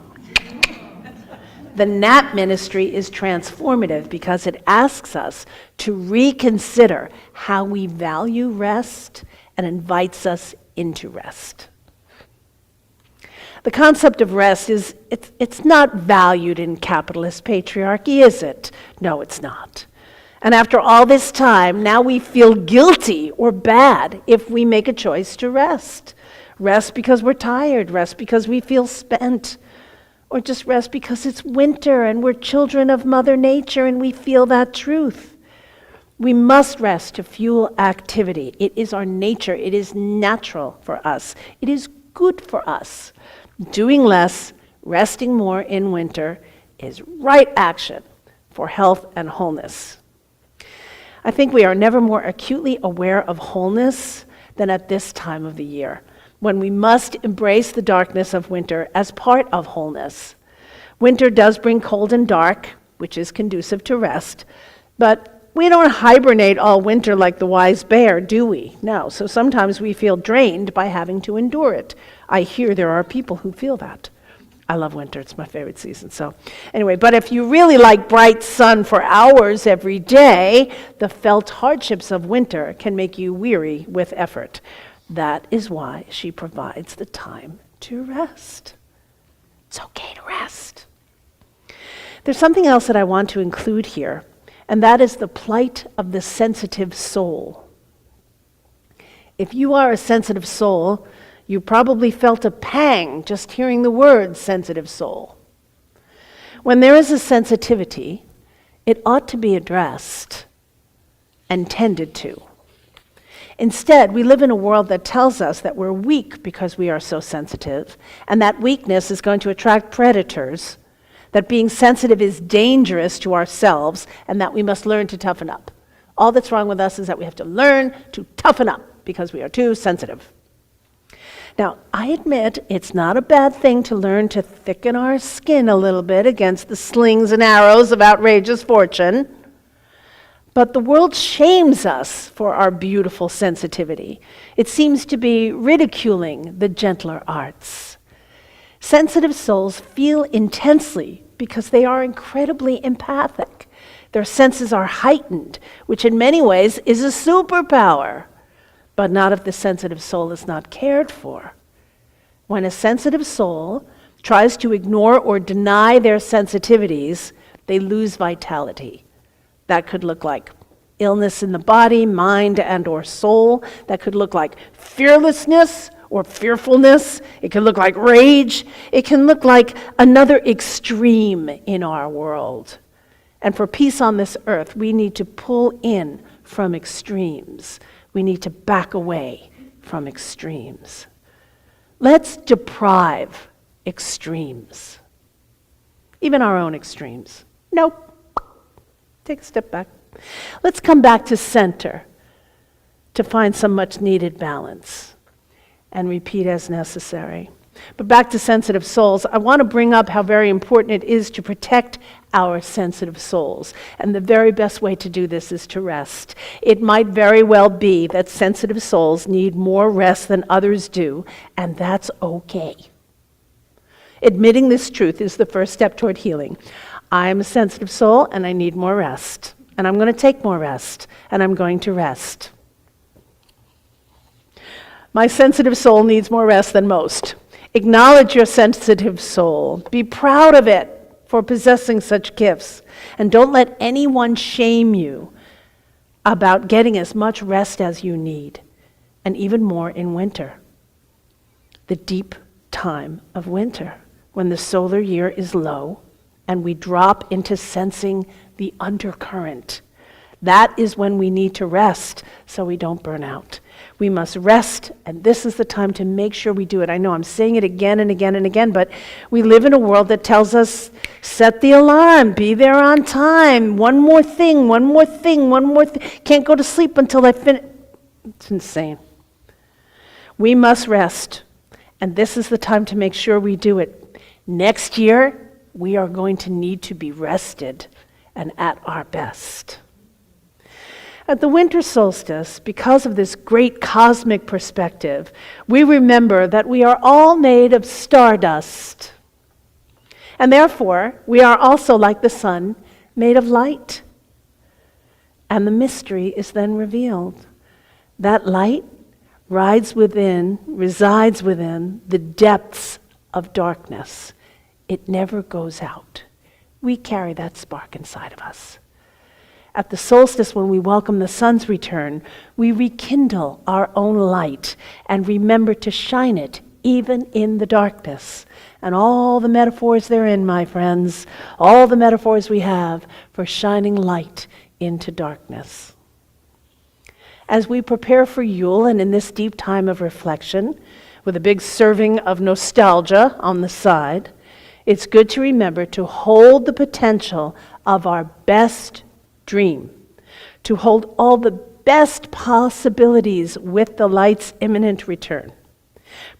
The nap ministry is transformative because it asks us to reconsider how we value rest and invites us into rest. The concept of rest it's not valued in capitalist patriarchy, is it? No, it's not. And after all this time, now we feel guilty or bad if we make a choice to rest. Rest because we're tired, rest because we feel spent, or just rest because it's winter and we're children of Mother Nature and we feel that truth. We must rest to fuel activity. It is our nature. It is natural for us. It is good for us. Doing less, resting more in winter is right action for health and wholeness. I think we are never more acutely aware of wholeness than at this time of the year, when we must embrace the darkness of winter as part of wholeness. Winter does bring cold and dark, which is conducive to rest, but we don't hibernate all winter like the wise bear, do we? No, so sometimes we feel drained by having to endure it. I hear there are people who feel that. I love winter, it's my favorite season. So anyway, but if you really like bright sun for hours every day, the felt hardships of winter can make you weary with effort. That is why she provides the time to rest. It's okay to rest. There's something else that I want to include here, and that is the plight of the sensitive soul. If you are a sensitive soul, you probably felt a pang just hearing the word sensitive soul. When there is a sensitivity, it ought to be addressed and tended to. Instead, we live in a world that tells us that we're weak because we are so sensitive, and that weakness is going to attract predators, that being sensitive is dangerous to ourselves, and that we must learn to toughen up. All that's wrong with us is that we have to learn to toughen up because we are too sensitive. Now, I admit it's not a bad thing to learn to thicken our skin a little bit against the slings and arrows of outrageous fortune. But the world shames us for our beautiful sensitivity. It seems to be ridiculing the gentler arts. Sensitive souls feel intensely because they are incredibly empathic. Their senses are heightened, which in many ways is a superpower, but not if the sensitive soul is not cared for. When a sensitive soul tries to ignore or deny their sensitivities, they lose vitality. That could look like illness in the body, mind, and or soul. That could look like fearlessness or fearfulness. It could look like rage. It can look like another extreme in our world. And for peace on this earth, we need to pull in from extremes. We need to back away from extremes. Let's deprive extremes, even our own extremes. Nope. Take a step back. Let's come back to center to find some much needed balance and repeat as necessary. But back to sensitive souls, I want to bring up how very important it is to protect our sensitive souls. And the very best way to do this is to rest. It might very well be that sensitive souls need more rest than others do, and that's okay. Admitting this truth is the first step toward healing. I'm a sensitive soul and I need more rest. And I'm going to take more rest. And I'm going to rest. My sensitive soul needs more rest than most. Acknowledge your sensitive soul. Be proud of it for possessing such gifts. And don't let anyone shame you about getting as much rest as you need. And even more in winter. The deep time of winter, when the solar year is low and we drop into sensing the undercurrent. That is when we need to rest so we don't burn out. We must rest, and this is the time to make sure we do it. I know I'm saying it again and again and again, but we live in a world that tells us, set the alarm, be there on time, one more thing. Can't go to sleep until I finish. It's insane. We must rest, and this is the time to make sure we do it. Next year, we are going to need to be rested and at our best. At the winter solstice, because of this great cosmic perspective, we remember that we are all made of stardust. And therefore, we are also, like the sun, made of light. And the mystery is then revealed. That light resides within the depths of darkness. It never goes out. We carry that spark inside of us. At the solstice, when we welcome the sun's return, we rekindle our own light and remember to shine it even in the darkness. And all the metaphors therein, my friends, all the metaphors we have for shining light into darkness. As we prepare for Yule and in this deep time of reflection, with a big serving of nostalgia on the side, it's good to remember to hold the potential of our best dream, to hold all the best possibilities with the light's imminent return.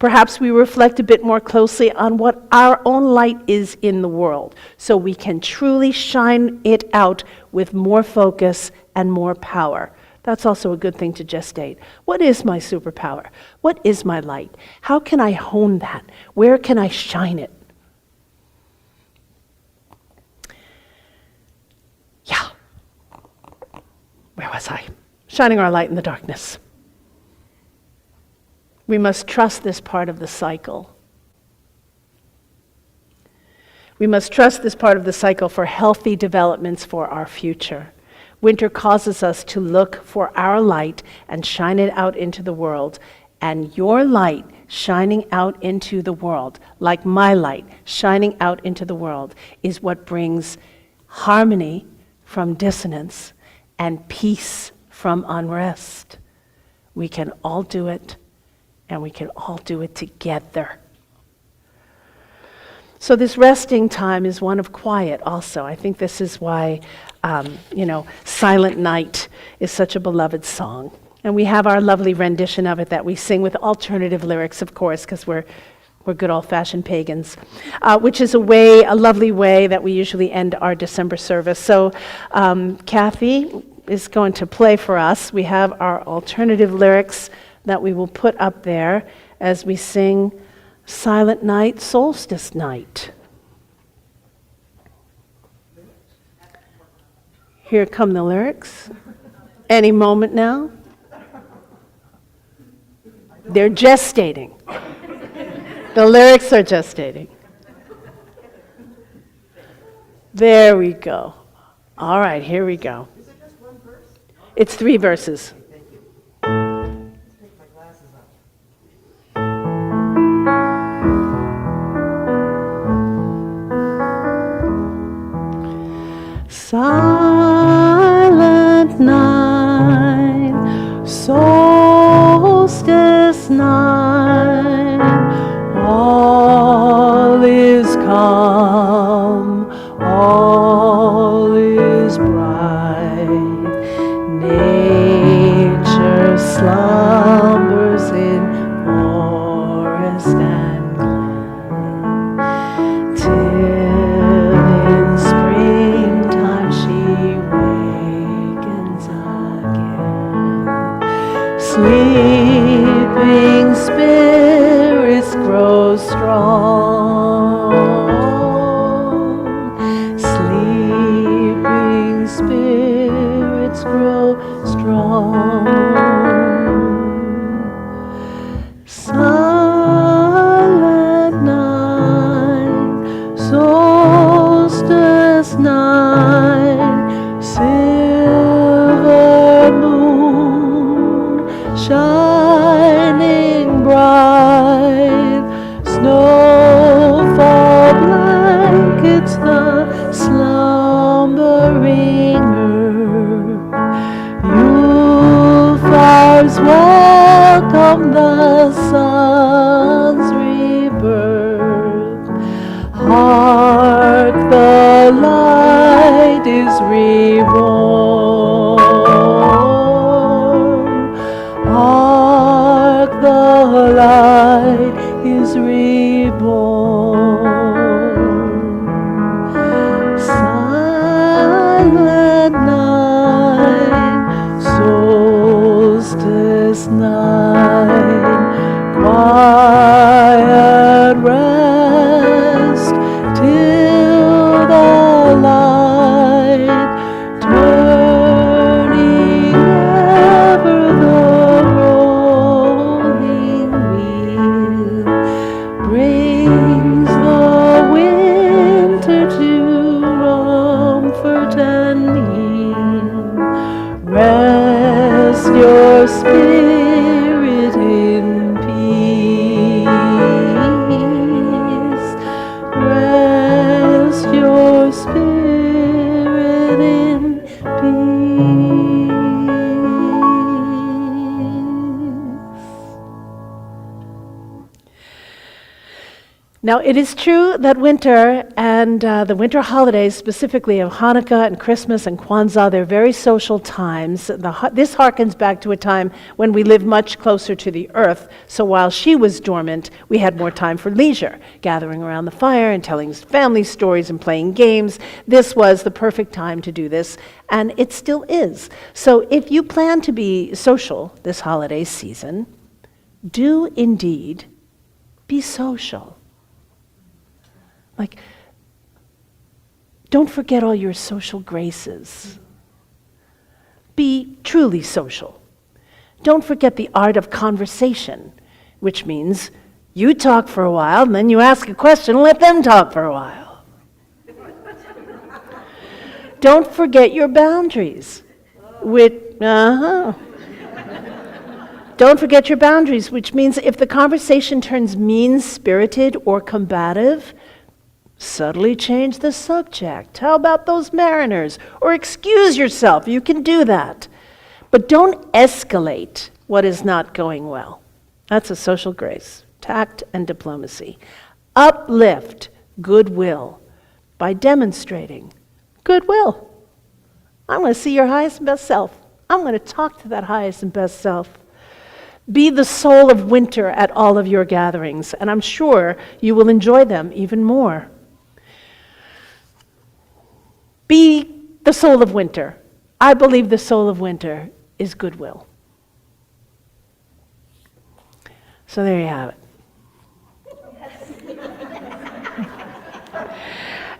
Perhaps we reflect a bit more closely on what our own light is in the world, so we can truly shine it out with more focus and more power. That's also a good thing to gestate. What is my superpower? What is my light? How can I hone that? Where can I shine it? Yeah. Where was I? Shining our light in the darkness. We must trust this part of the cycle. We must trust this part of the cycle for healthy developments for our future. Winter causes us to look for our light and shine it out into the world. And your light shining out into the world, like my light shining out into the world, is what brings harmony from dissonance and peace from unrest. We can all do it, and we can all do it together. So this resting time is one of quiet also. I think this is why, Silent Night is such a beloved song. And we have our lovely rendition of it that we sing with alternative lyrics, of course, because we're good old-fashioned pagans, which is a lovely way that we usually end our December service. So Kathy is going to play for us. We have our alternative lyrics that we will put up there as we sing Silent Night, Solstice Night. Here come the lyrics. Any moment now. They're gestating. The lyrics are gestating. There we go. All right, here we go. Is it just one verse? It's 3 verses. Thank you. Take my glasses off. Silent night, solstice night, all is calm, all is bright. Nature slumbers in forest and glen, till in springtime she wakens again. Sleeping spirits grow strong. Sleeping spirits grow strong. Silent night, solstice night, silver moon shining bright, snowfall blankets the slumbering earth. Yule flowers welcome the sun's rebirth. Hark, the light is reborn. Hark, the light is reborn. Silent night, solstice night, quiet rest till the light, turning ever the rolling wheel, brings the winter to comfort and heal. Rest your spirit in peace. Rest your spirit in peace. Now, it is true that winter and the winter holidays, specifically of Hanukkah and Christmas and Kwanzaa, they're very social times. This harkens back to a time when we lived much closer to the earth, so while she was dormant, we had more time for leisure, gathering around the fire and telling family stories and playing games. This was the perfect time to do this, and it still is. So if you plan to be social this holiday season, do indeed be social. Like, don't forget all your social graces. Be truly social. Don't forget the art of conversation, which means you talk for a while, and then you ask a question, and let them talk for a while. Don't forget your boundaries. Don't forget your boundaries, which means if the conversation turns mean-spirited or combative, subtly change the subject. How about those mariners? Or excuse yourself. You can do that. But don't escalate what is not going well. That's a social grace, tact and diplomacy. Uplift goodwill by demonstrating goodwill. I want to see your highest and best self. I'm going to talk to that highest and best self. Be the soul of winter at all of your gatherings, and I'm sure you will enjoy them even more. Be the soul of winter. I believe the soul of winter is goodwill. So there you have it.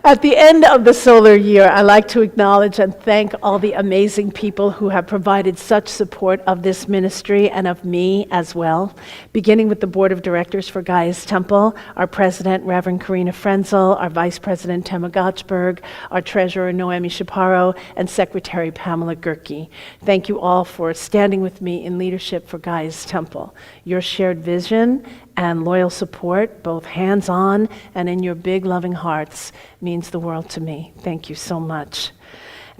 At the end of the solar year, I like to acknowledge and thank all the amazing people who have provided such support of this ministry and of me as well, beginning with the Board of Directors for Gaia's Temple, our President, Reverend Karina Frenzel, our Vice President, Tema Gotchberg, our Treasurer, Noemi Chaparro, and Secretary, Pamela Gerke. Thank you all for standing with me in leadership for Gaia's Temple. Your shared vision and loyal support, both hands-on and in your big loving hearts, means the world to me. Thank you so much.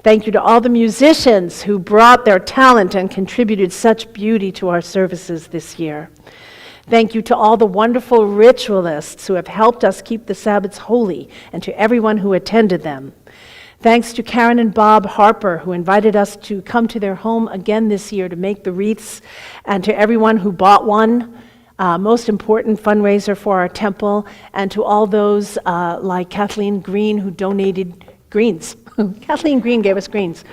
Thank you to all the musicians who brought their talent and contributed such beauty to our services this year. Thank you to all the wonderful ritualists who have helped us keep the Sabbaths holy, and to everyone who attended them. Thanks to Karen and Bob Harper, who invited us to come to their home again this year to make the wreaths, and to everyone who bought one. Most important fundraiser for our temple, and to all those like Kathleen Green who donated greens. Kathleen Green gave us greens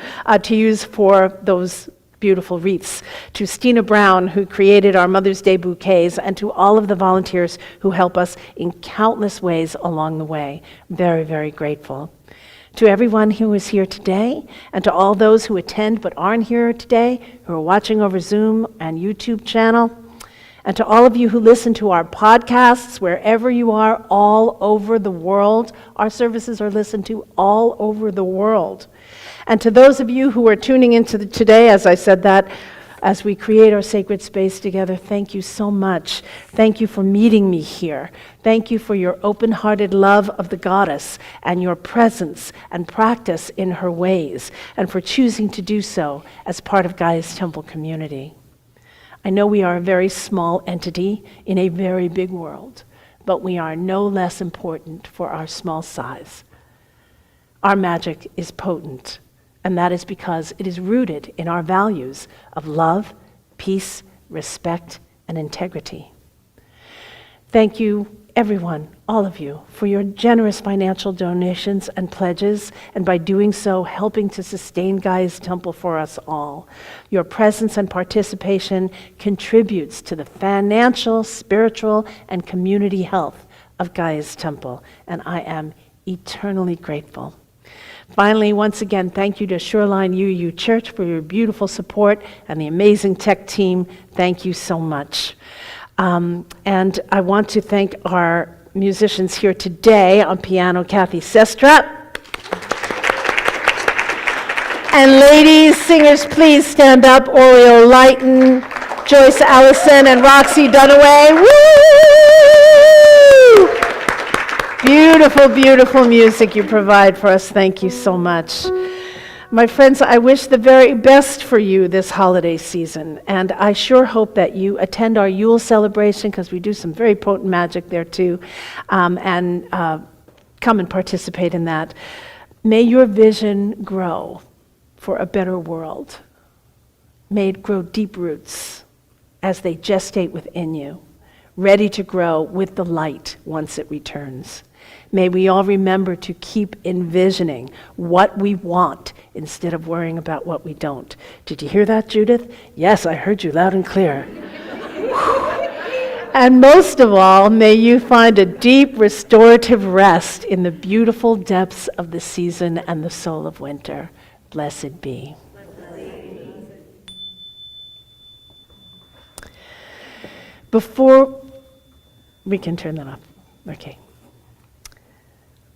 to use for those beautiful wreaths. To Stina Brown, who created our Mother's Day bouquets, and to all of the volunteers who help us in countless ways along the way. Very, very grateful. To everyone who is here today, and to all those who attend but aren't here today, who are watching over Zoom and YouTube channel, and to all of you who listen to our podcasts, wherever you are, all over the world. Our services are listened to all over the world. And to those of you who are tuning into today, as I said that, as we create our sacred space together, thank you so much. Thank you for meeting me here. Thank you for your open-hearted love of the goddess and your presence and practice in her ways, and for choosing to do so as part of Gaia's Temple community. I know we are a very small entity in a very big world, but we are no less important for our small size. Our magic is potent, and that is because it is rooted in our values of love, peace, respect, and integrity. Thank you, everyone, all of you, for your generous financial donations and pledges, and by doing so, helping to sustain Gaia's Temple for us all. Your presence and participation contributes to the financial, spiritual, and community health of Gaia's Temple, and I am eternally grateful. Finally, once again, thank you to Shoreline UU Church for your beautiful support, and the amazing tech team. Thank you so much. And I want to thank our musicians here today. On piano, Kathy Sestrap. And ladies, singers, please stand up. Oreo Lighton, Joyce Allison, and Roxy Dunaway. Woo! Beautiful, beautiful music you provide for us. Thank you so much. My friends, I wish the very best for you this holiday season, and I sure hope that you attend our Yule celebration, because we do some very potent magic there too, and come and participate in that. May your vision grow for a better world. May it grow deep roots as they gestate within you, ready to grow with the light once it returns. May we all remember to keep envisioning what we want instead of worrying about what we don't. Did you hear that, Judith? Yes, I heard you loud and clear. And most of all, may you find a deep restorative rest in the beautiful depths of the season and the soul of winter. Blessed be. Before we can turn that off. Okay.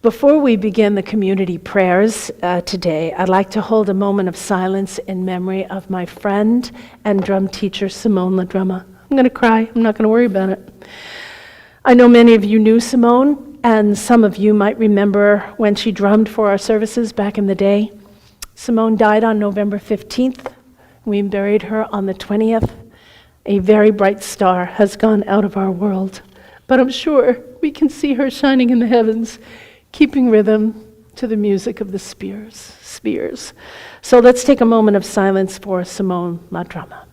Before we begin the community prayers today, I'd like to hold a moment of silence in memory of my friend and drum teacher, Simone LaDrumma. I'm going to cry. I'm not going to worry about it. I know many of you knew Simone, and some of you might remember when she drummed for our services back in the day. Simone died on November 15th. We buried her on the 20th. A very bright star has gone out of our world, but I'm sure we can see her shining in the heavens, keeping rhythm, to the music of the spears. So let's take a moment of silence for Simone La Drama.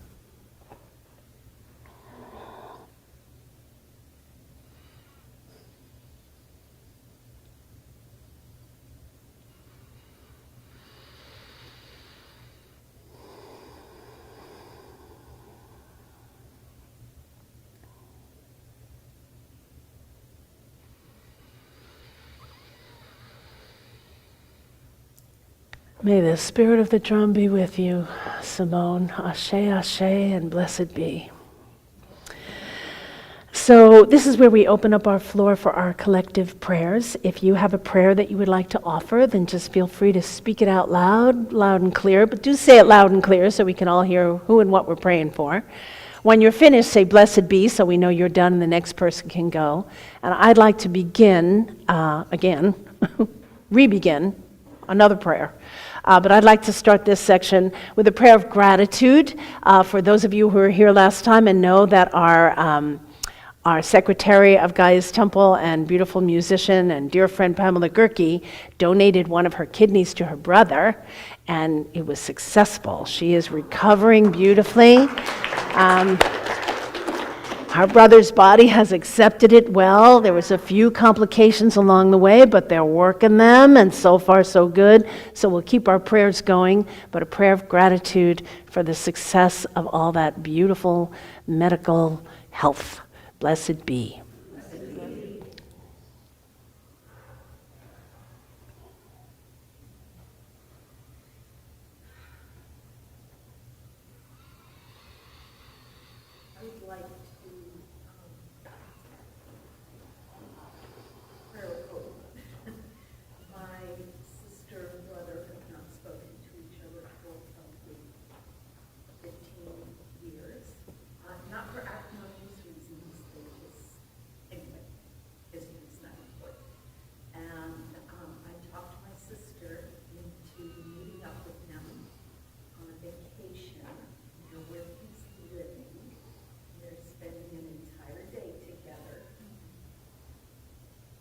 May the spirit of the drum be with you, Simone. Ashe, ashe, and blessed be. So this is where we open up our floor for our collective prayers. If you have a prayer that you would like to offer, then just feel free to speak it out loud and clear. But do say it loud and clear so we can all hear who and what we're praying for. When you're finished, say blessed be so we know you're done and the next person can go. And I'd like to begin, re-begin, another prayer. But I'd like to start this section with a prayer of gratitude for those of you who were here last time and know that our secretary of Gaia's Temple and beautiful musician and dear friend Pamela Gerke donated one of her kidneys to her brother, and it was successful. She is recovering beautifully. Our brother's body has accepted it well. There was a few complications along the way, but they're working them, and so far so good. So we'll keep our prayers going, but a prayer of gratitude for the success of all that beautiful medical health. Blessed be. I would like to prayer of hope. My sister and brother have not spoken to each other for probably 15 years. Not for acrimonious reasons, they just, anyway, history's not important. And I talked my sister into meeting up with him on a vacation where he's living. They're spending an entire day together.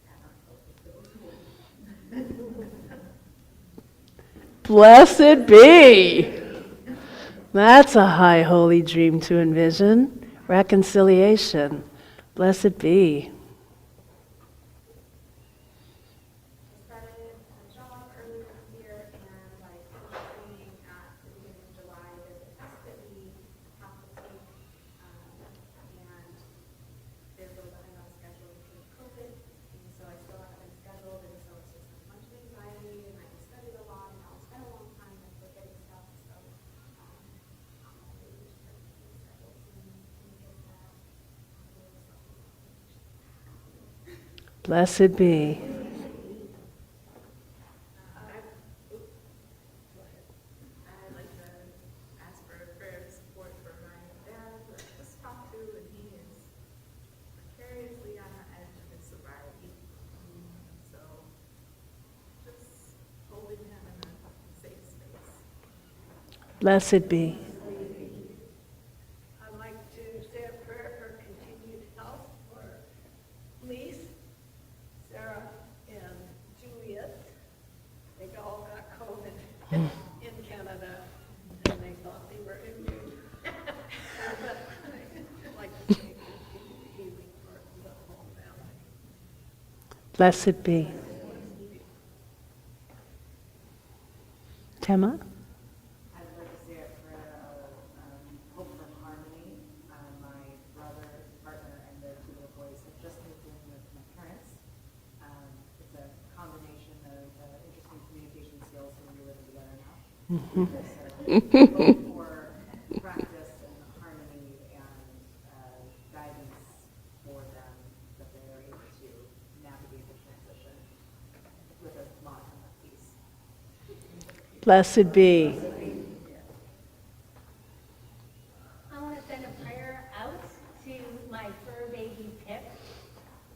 And I hope it goes well. Blessed be. That's a high holy dream to envision. Reconciliation. Blessed be. I started a job earlier this year, and I finished training at the beginning of July. There's a test that we have to take, and they're really behind on schedule because of COVID, and so I still haven't been scheduled, and so it's just a bunch of anxiety, and I studied a lot, and I'll spend a long time like forgetting stuff, so I'm hoping to get scheduled soon and get that. Blessed be. I'd like to ask for a prayer of support for my dad, who I just talked to, and he is precariously on the edge of his sobriety. So just holding him in a safe space. Blessed be. I'd like to say a prayer for continued health for Lise, Sarah, and Juliet. They all got COVID in Canada, and they thought they were immune. But I'd like to say continued healing for the whole family. Blessed be. Tema? I'd like to say a prayer of hope for harmony. My brother, his partner, and their two little boys have just moved in with my parents. It's a combination of interesting communication skills, so we're living together now. So hope for practice and harmony and guidance for them, that they are able to navigate the transition with a lot of peace. Blessed be. I want to send a prayer out to my fur baby Pip.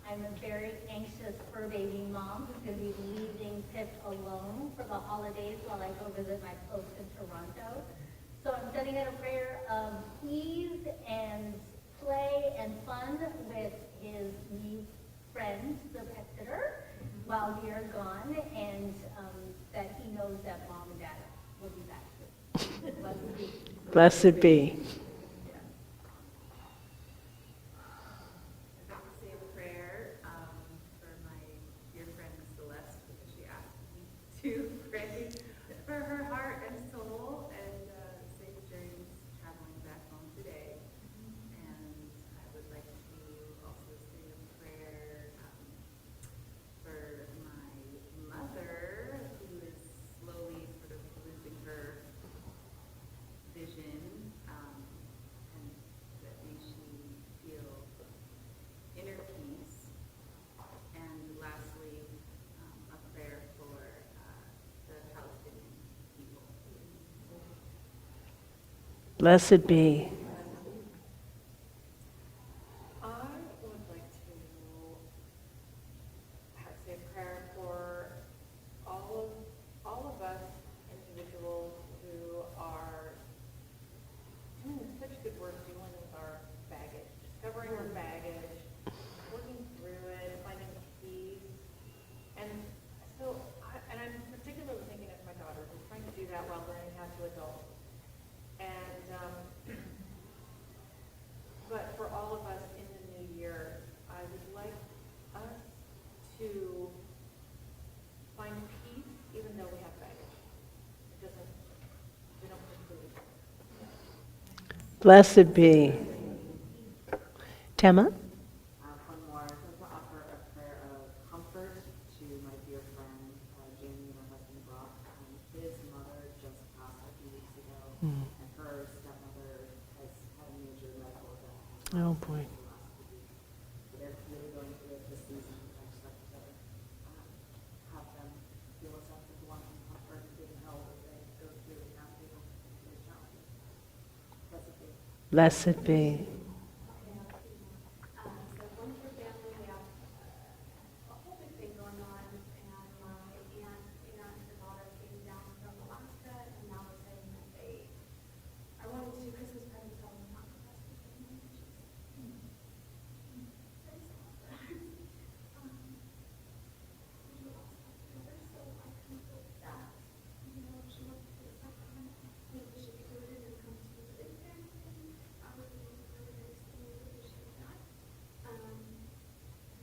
I'm a very anxious fur baby mom who's going to be leaving Pip alone for the holidays while I go visit my folks in Toronto. So I'm sending out a prayer of ease and play and fun with his new friend, the pet sitter, while we are gone. And Blessed be. I'd like to say a prayer for my dear friend Celeste, because she asked me to pray for her heart and soul and safe journeys traveling back home today. And I would like to also say a prayer for my mother, who is slowly sort of losing her vision, and that may she feel inner peace. And lastly, a prayer for the Palestinian people. Blessed be. I would like to say a prayer for all of us individuals who are doing such good work dealing with our baggage, discovering our baggage, working through it, finding peace. And so, I'm particularly thinking of my daughter who's trying to do that while learning how to adult. And but for all of us in the new year, I would like us to find peace even though we have baggage. We don't preclude. Blessed be. Tema? One more. I'd like to offer a prayer of comfort to my dear friend Jamie and her husband Brock. His mother just passed a few weeks ago, and her stepmother has had a major medical event. Oh, boy. So they're really going through it this season. I just like to have them feel a sense of warmth and comfort and good health as they go through and navigate their challenges. Blessed be. Blessed be. So one for family, we have a whole big thing going on, and my aunt and her daughter came down from Alaska, and now we're saying that I wanted to do Christmas presents all in Alaska.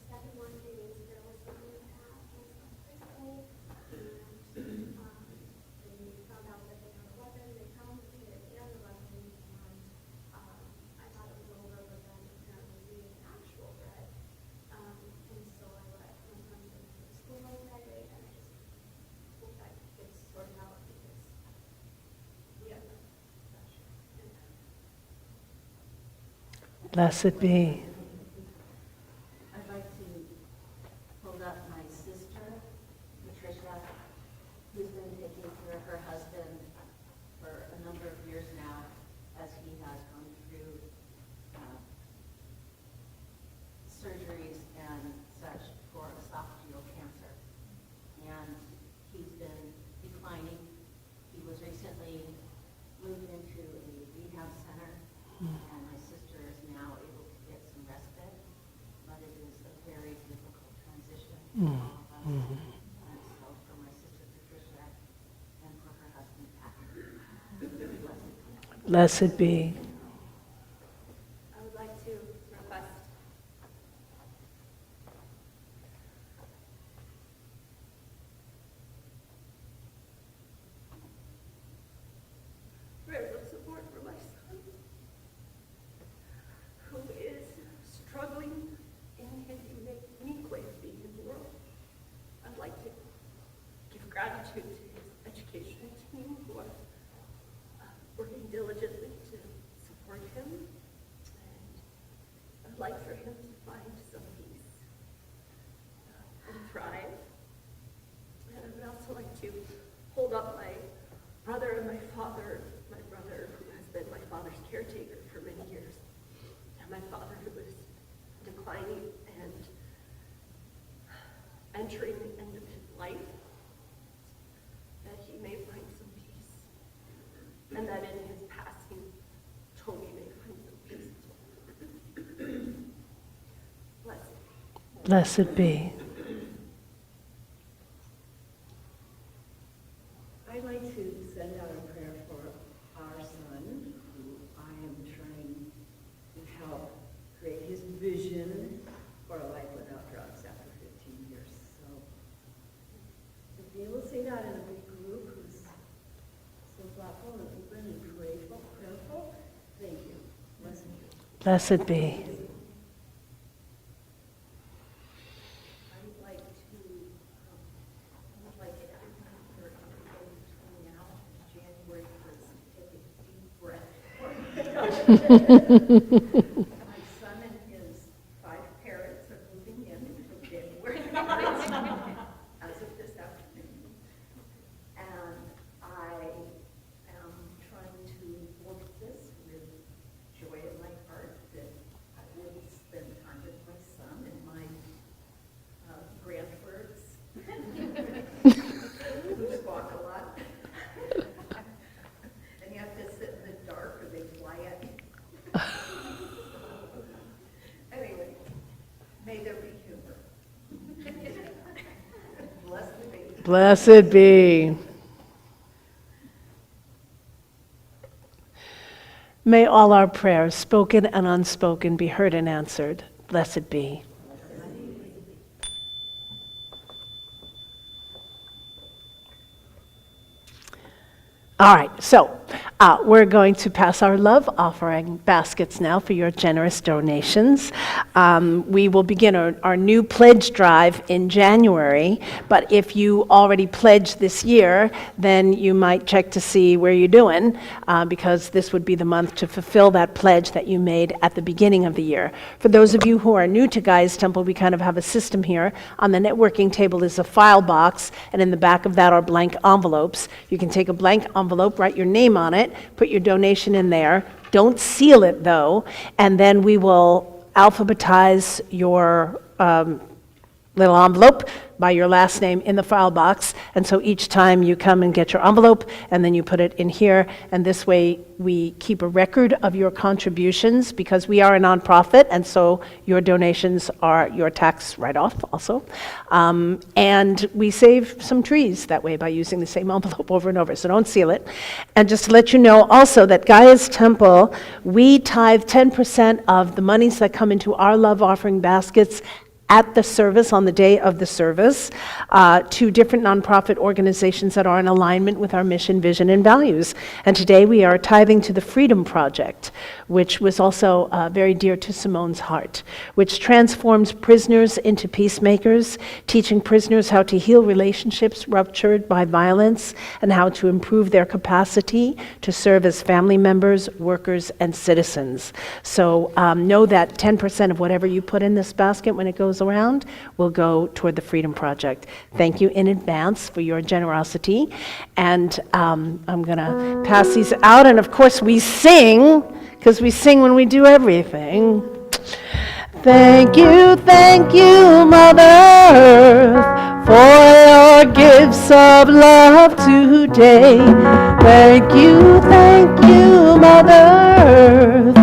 The second one is there was someone at Handsome Crystal, and they found out that they had a weapon. They found it and the weapon, and I thought it was over, but then apparently we ate an actual bread. And so I let my son go to the school on Friday, and I just hope that gets sorted out because we have no pressure. Blessed be. I'd like to hold up my sister, Patricia, who's been taking care of her husband for a number of years now as he has gone through surgeries and such for esophageal cancer. And he's been declining. He was recently moved into a rehab center, and my sister is now able to get some respite, but it is a very difficult transition for all of us. And so for my sister Patricia and for her husband Patrick, blessed be. Blessed be. I would like to request prayers of support for my son, who is struggling in his unique way of being in the world. I'd like to give gratitude to his educational team who are working diligently to support him, and I'd like for him to find some peace and thrive. And I would also like to hold up my brother and my father, my brother who has been my father's caretaker for many years, and my father who is declining and entering the end of his life, that he may find some peace, and that in his passing, Tony may find some peace. Blessed. Blessed be. I'd like to send out a prayer for our son, Blessed be. My son and his 5 parents are moving in from January as of this afternoon. And I am trying to work this with joy in my heart that I will spend time with my son and my grandbirds who squawk a lot. And you have to sit in the dark or they fly at you. Anyway, may there be humor. Blessed be. Blessed be. May all our prayers, spoken and unspoken, be heard and answered. Blessed be. All right, so we're going to pass our love offering baskets now for your generous donations. We will begin our new pledge drive in January, but if you already pledged this year, then you might check to see where you're doing, because this would be the month to fulfill that pledge that you made at the beginning of the year. For those of you who are new to Gaia's Temple, we kind of have a system here. On the networking table is a file box, and in the back of that are blank envelopes. You can take a blank envelope, write your name on it, put your donation in there. Don't seal it, though, and then we will alphabetize your little envelope by your last name in the file box. And so each time you come and get your envelope, and then you put it in here, and this way we keep a record of your contributions, because we are a nonprofit, and so your donations are your tax write-off also. And we save some trees that way by using the same envelope over and over, so don't seal it. And just to let you know also that Gaia's Temple, we tithe 10% of the monies that come into our love offering baskets at the service, on the day of the service, to different nonprofit organizations that are in alignment with our mission, vision, and values. And today we are tithing to the Freedom Project, which was also very dear to Simone's heart, which transforms prisoners into peacemakers, teaching prisoners how to heal relationships ruptured by violence and how to improve their capacity to serve as family members, workers, and citizens. So know that 10% of whatever you put in this basket when it goes around will go toward the Freedom Project. Thank you in advance for your generosity. And I'm going to pass these out. And of course, we sing, because we sing when we do everything. Thank you, Mother Earth, for your gifts of love today. Thank you, Mother Earth.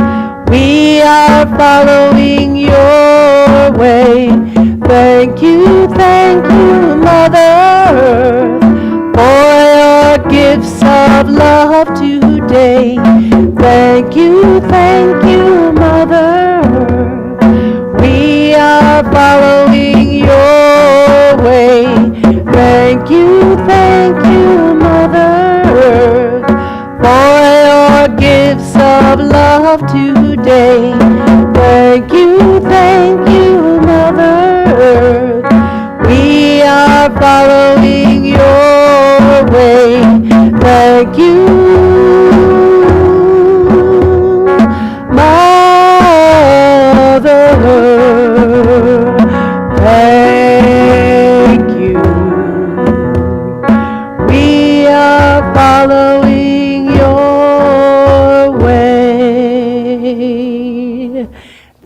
We are following your way. Thank you, Mother Earth, for your gifts of love today. Thank you, Mother Earth. We are following your way. Thank you, Mother Earth, for your gifts of love today. Thank you, Mother Earth. We are following your way. Thank you, Mother Earth. Thank you. We are following your way.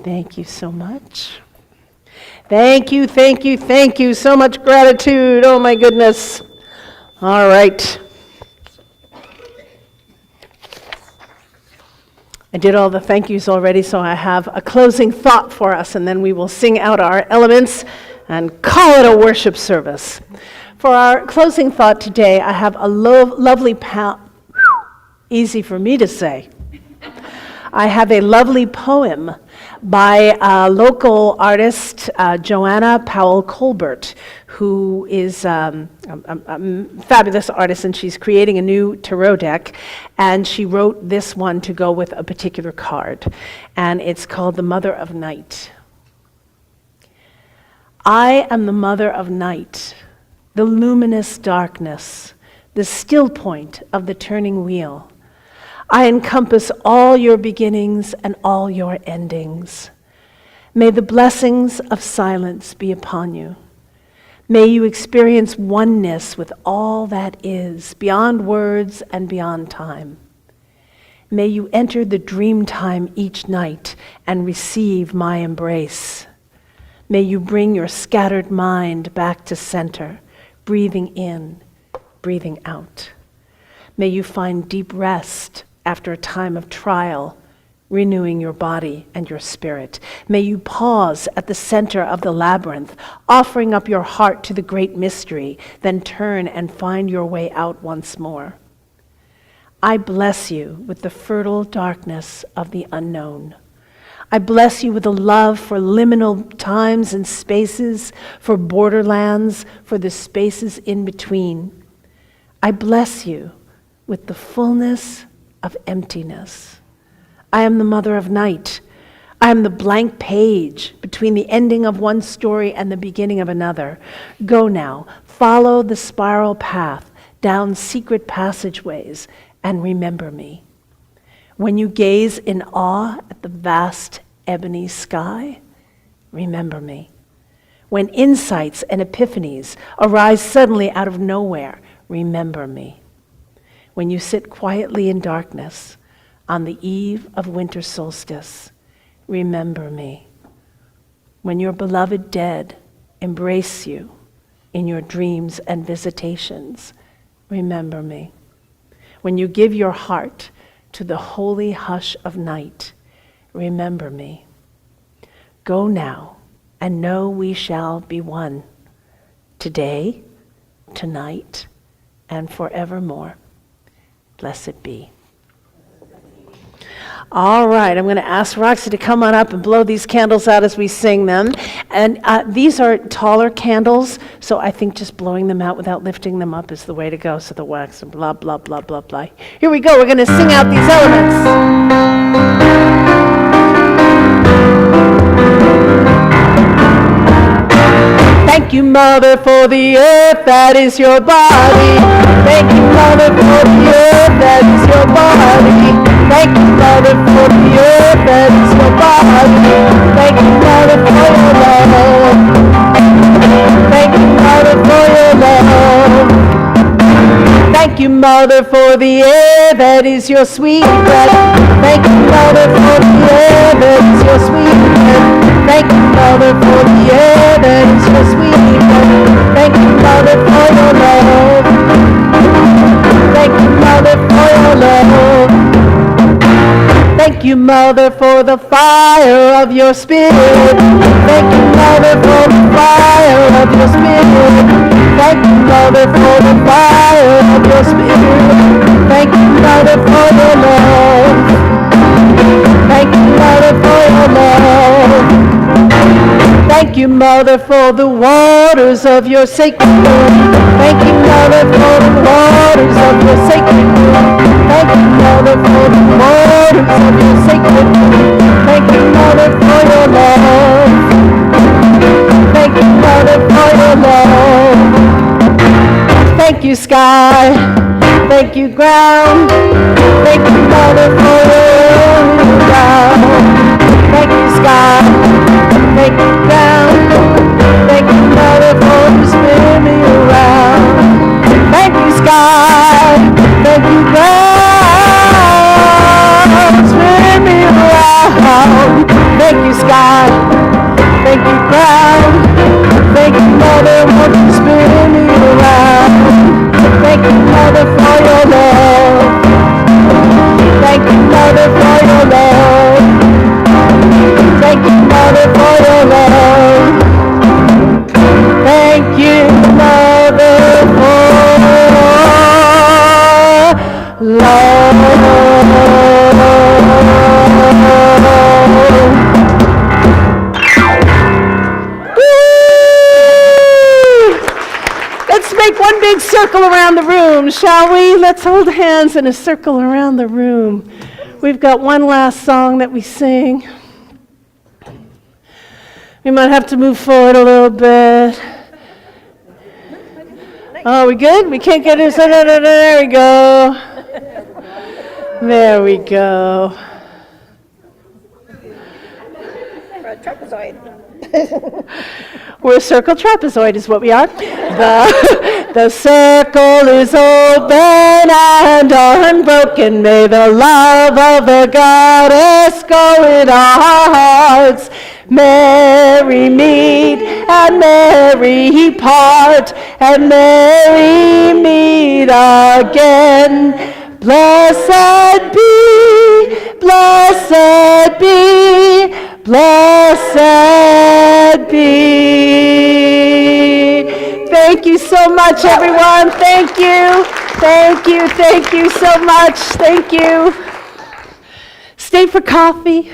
Thank you so much. Thank you. So much gratitude. Oh my goodness. All right. I did all the thank yous already, so I have a closing thought for us, and then we will sing out our elements and call it a worship service. For our closing thought today, I have a lovely easy for me to say. I have a lovely poem by a local artist, Joanna Powell Colbert, who is a fabulous artist, and she's creating a new tarot deck, and she wrote this one to go with a particular card, and it's called the Mother of Night. I am the Mother of Night, the luminous darkness, the still point of the turning wheel. I encompass all your beginnings and all your endings. May the blessings of silence be upon you. May you experience oneness with all that is, beyond words and beyond time. May you enter the dream time each night and receive my embrace. May you bring your scattered mind back to center, breathing in, breathing out. May you find deep rest after a time of trial, renewing your body and your spirit. May you pause at the center of the labyrinth, offering up your heart to the great mystery, then turn and find your way out once more. I bless you with the fertile darkness of the unknown. I bless you with a love for liminal times and spaces, for borderlands, for the spaces in between. I bless you with the fullness of emptiness. I am the Mother of Night. I am the blank page between the ending of one story and the beginning of another. Go now, follow the spiral path down secret passageways, and remember me. When you gaze in awe at the vast ebony sky, remember me. When insights and epiphanies arise suddenly out of nowhere, remember me. When you sit quietly in darkness on the eve of winter solstice, remember me. When your beloved dead embrace you in your dreams and visitations, remember me. When you give your heart to the holy hush of night, remember me. Go now and know we shall be one, today, tonight, and forevermore. Blessed be. All right, I'm going to ask Roxy to come on up and blow these candles out as we sing them. And these are taller candles, so I think just blowing them out without lifting them up is the way to go, so the wax and blah, blah, blah, blah, blah. Here we go, we're going to sing out these elements. Thank you, Mother, for the earth that is your body. Thank you, Mother, for the earth that is your body. Thank you, Mother, for the earth that is your body. Thank you, Mother, for your love. Thank you, Mother, for your love. Thank you, Mother, for the air that is your sweet breath. Thank you, Mother, for the air that is your sweet breath. Thank you, Mother, for the air that is your sweet breath. Thank you, Mother, for your love. Thank you, Mother, for your love. Thank you, Mother, for the fire of your spirit. Thank you, Mother, for the fire of your spirit. Thank you, Mother, for the fire of your spirit. Thank you, Mother, for your love. Thank you, Mother, for your love. Thank you, Mother, for the waters of your sacred word. Thank you, Mother, for the waters of your sacred word. Thank you, Mother, for the waters of your sacred word. Thank you, Mother, for your love. Thank you, Mother, for your love. Thank you, sky. Thank you, ground. Thank you, Mother, for your ground. Thank you, sky. Thank you, ground. Thank you, Mother, for spinning me around. Thank you, sky. Thank you, ground. Spin me around. Thank you, sky. Thank you, ground. Thank you, Mother, won't you spin me around. Thank you, Mother, for your love. Thank you, Mother, for your love. Thank you, Mother, for your love. make one big circle around the room, shall we? Let's hold hands in a circle around the room. We've got one last song that we sing. We might have to move forward a little bit. Oh, we good? We can't get it. There we go. There we go. Trapezoid. We're a circle trapezoid is what we are. The circle is open and unbroken. May the love of the goddess go in our hearts. Merry meet and merry part and merry meet again. Blessed be, blessed be, blessed be. Thank you so much, everyone. Thank you. Thank you. Thank you so much. Thank you. Stay for coffee.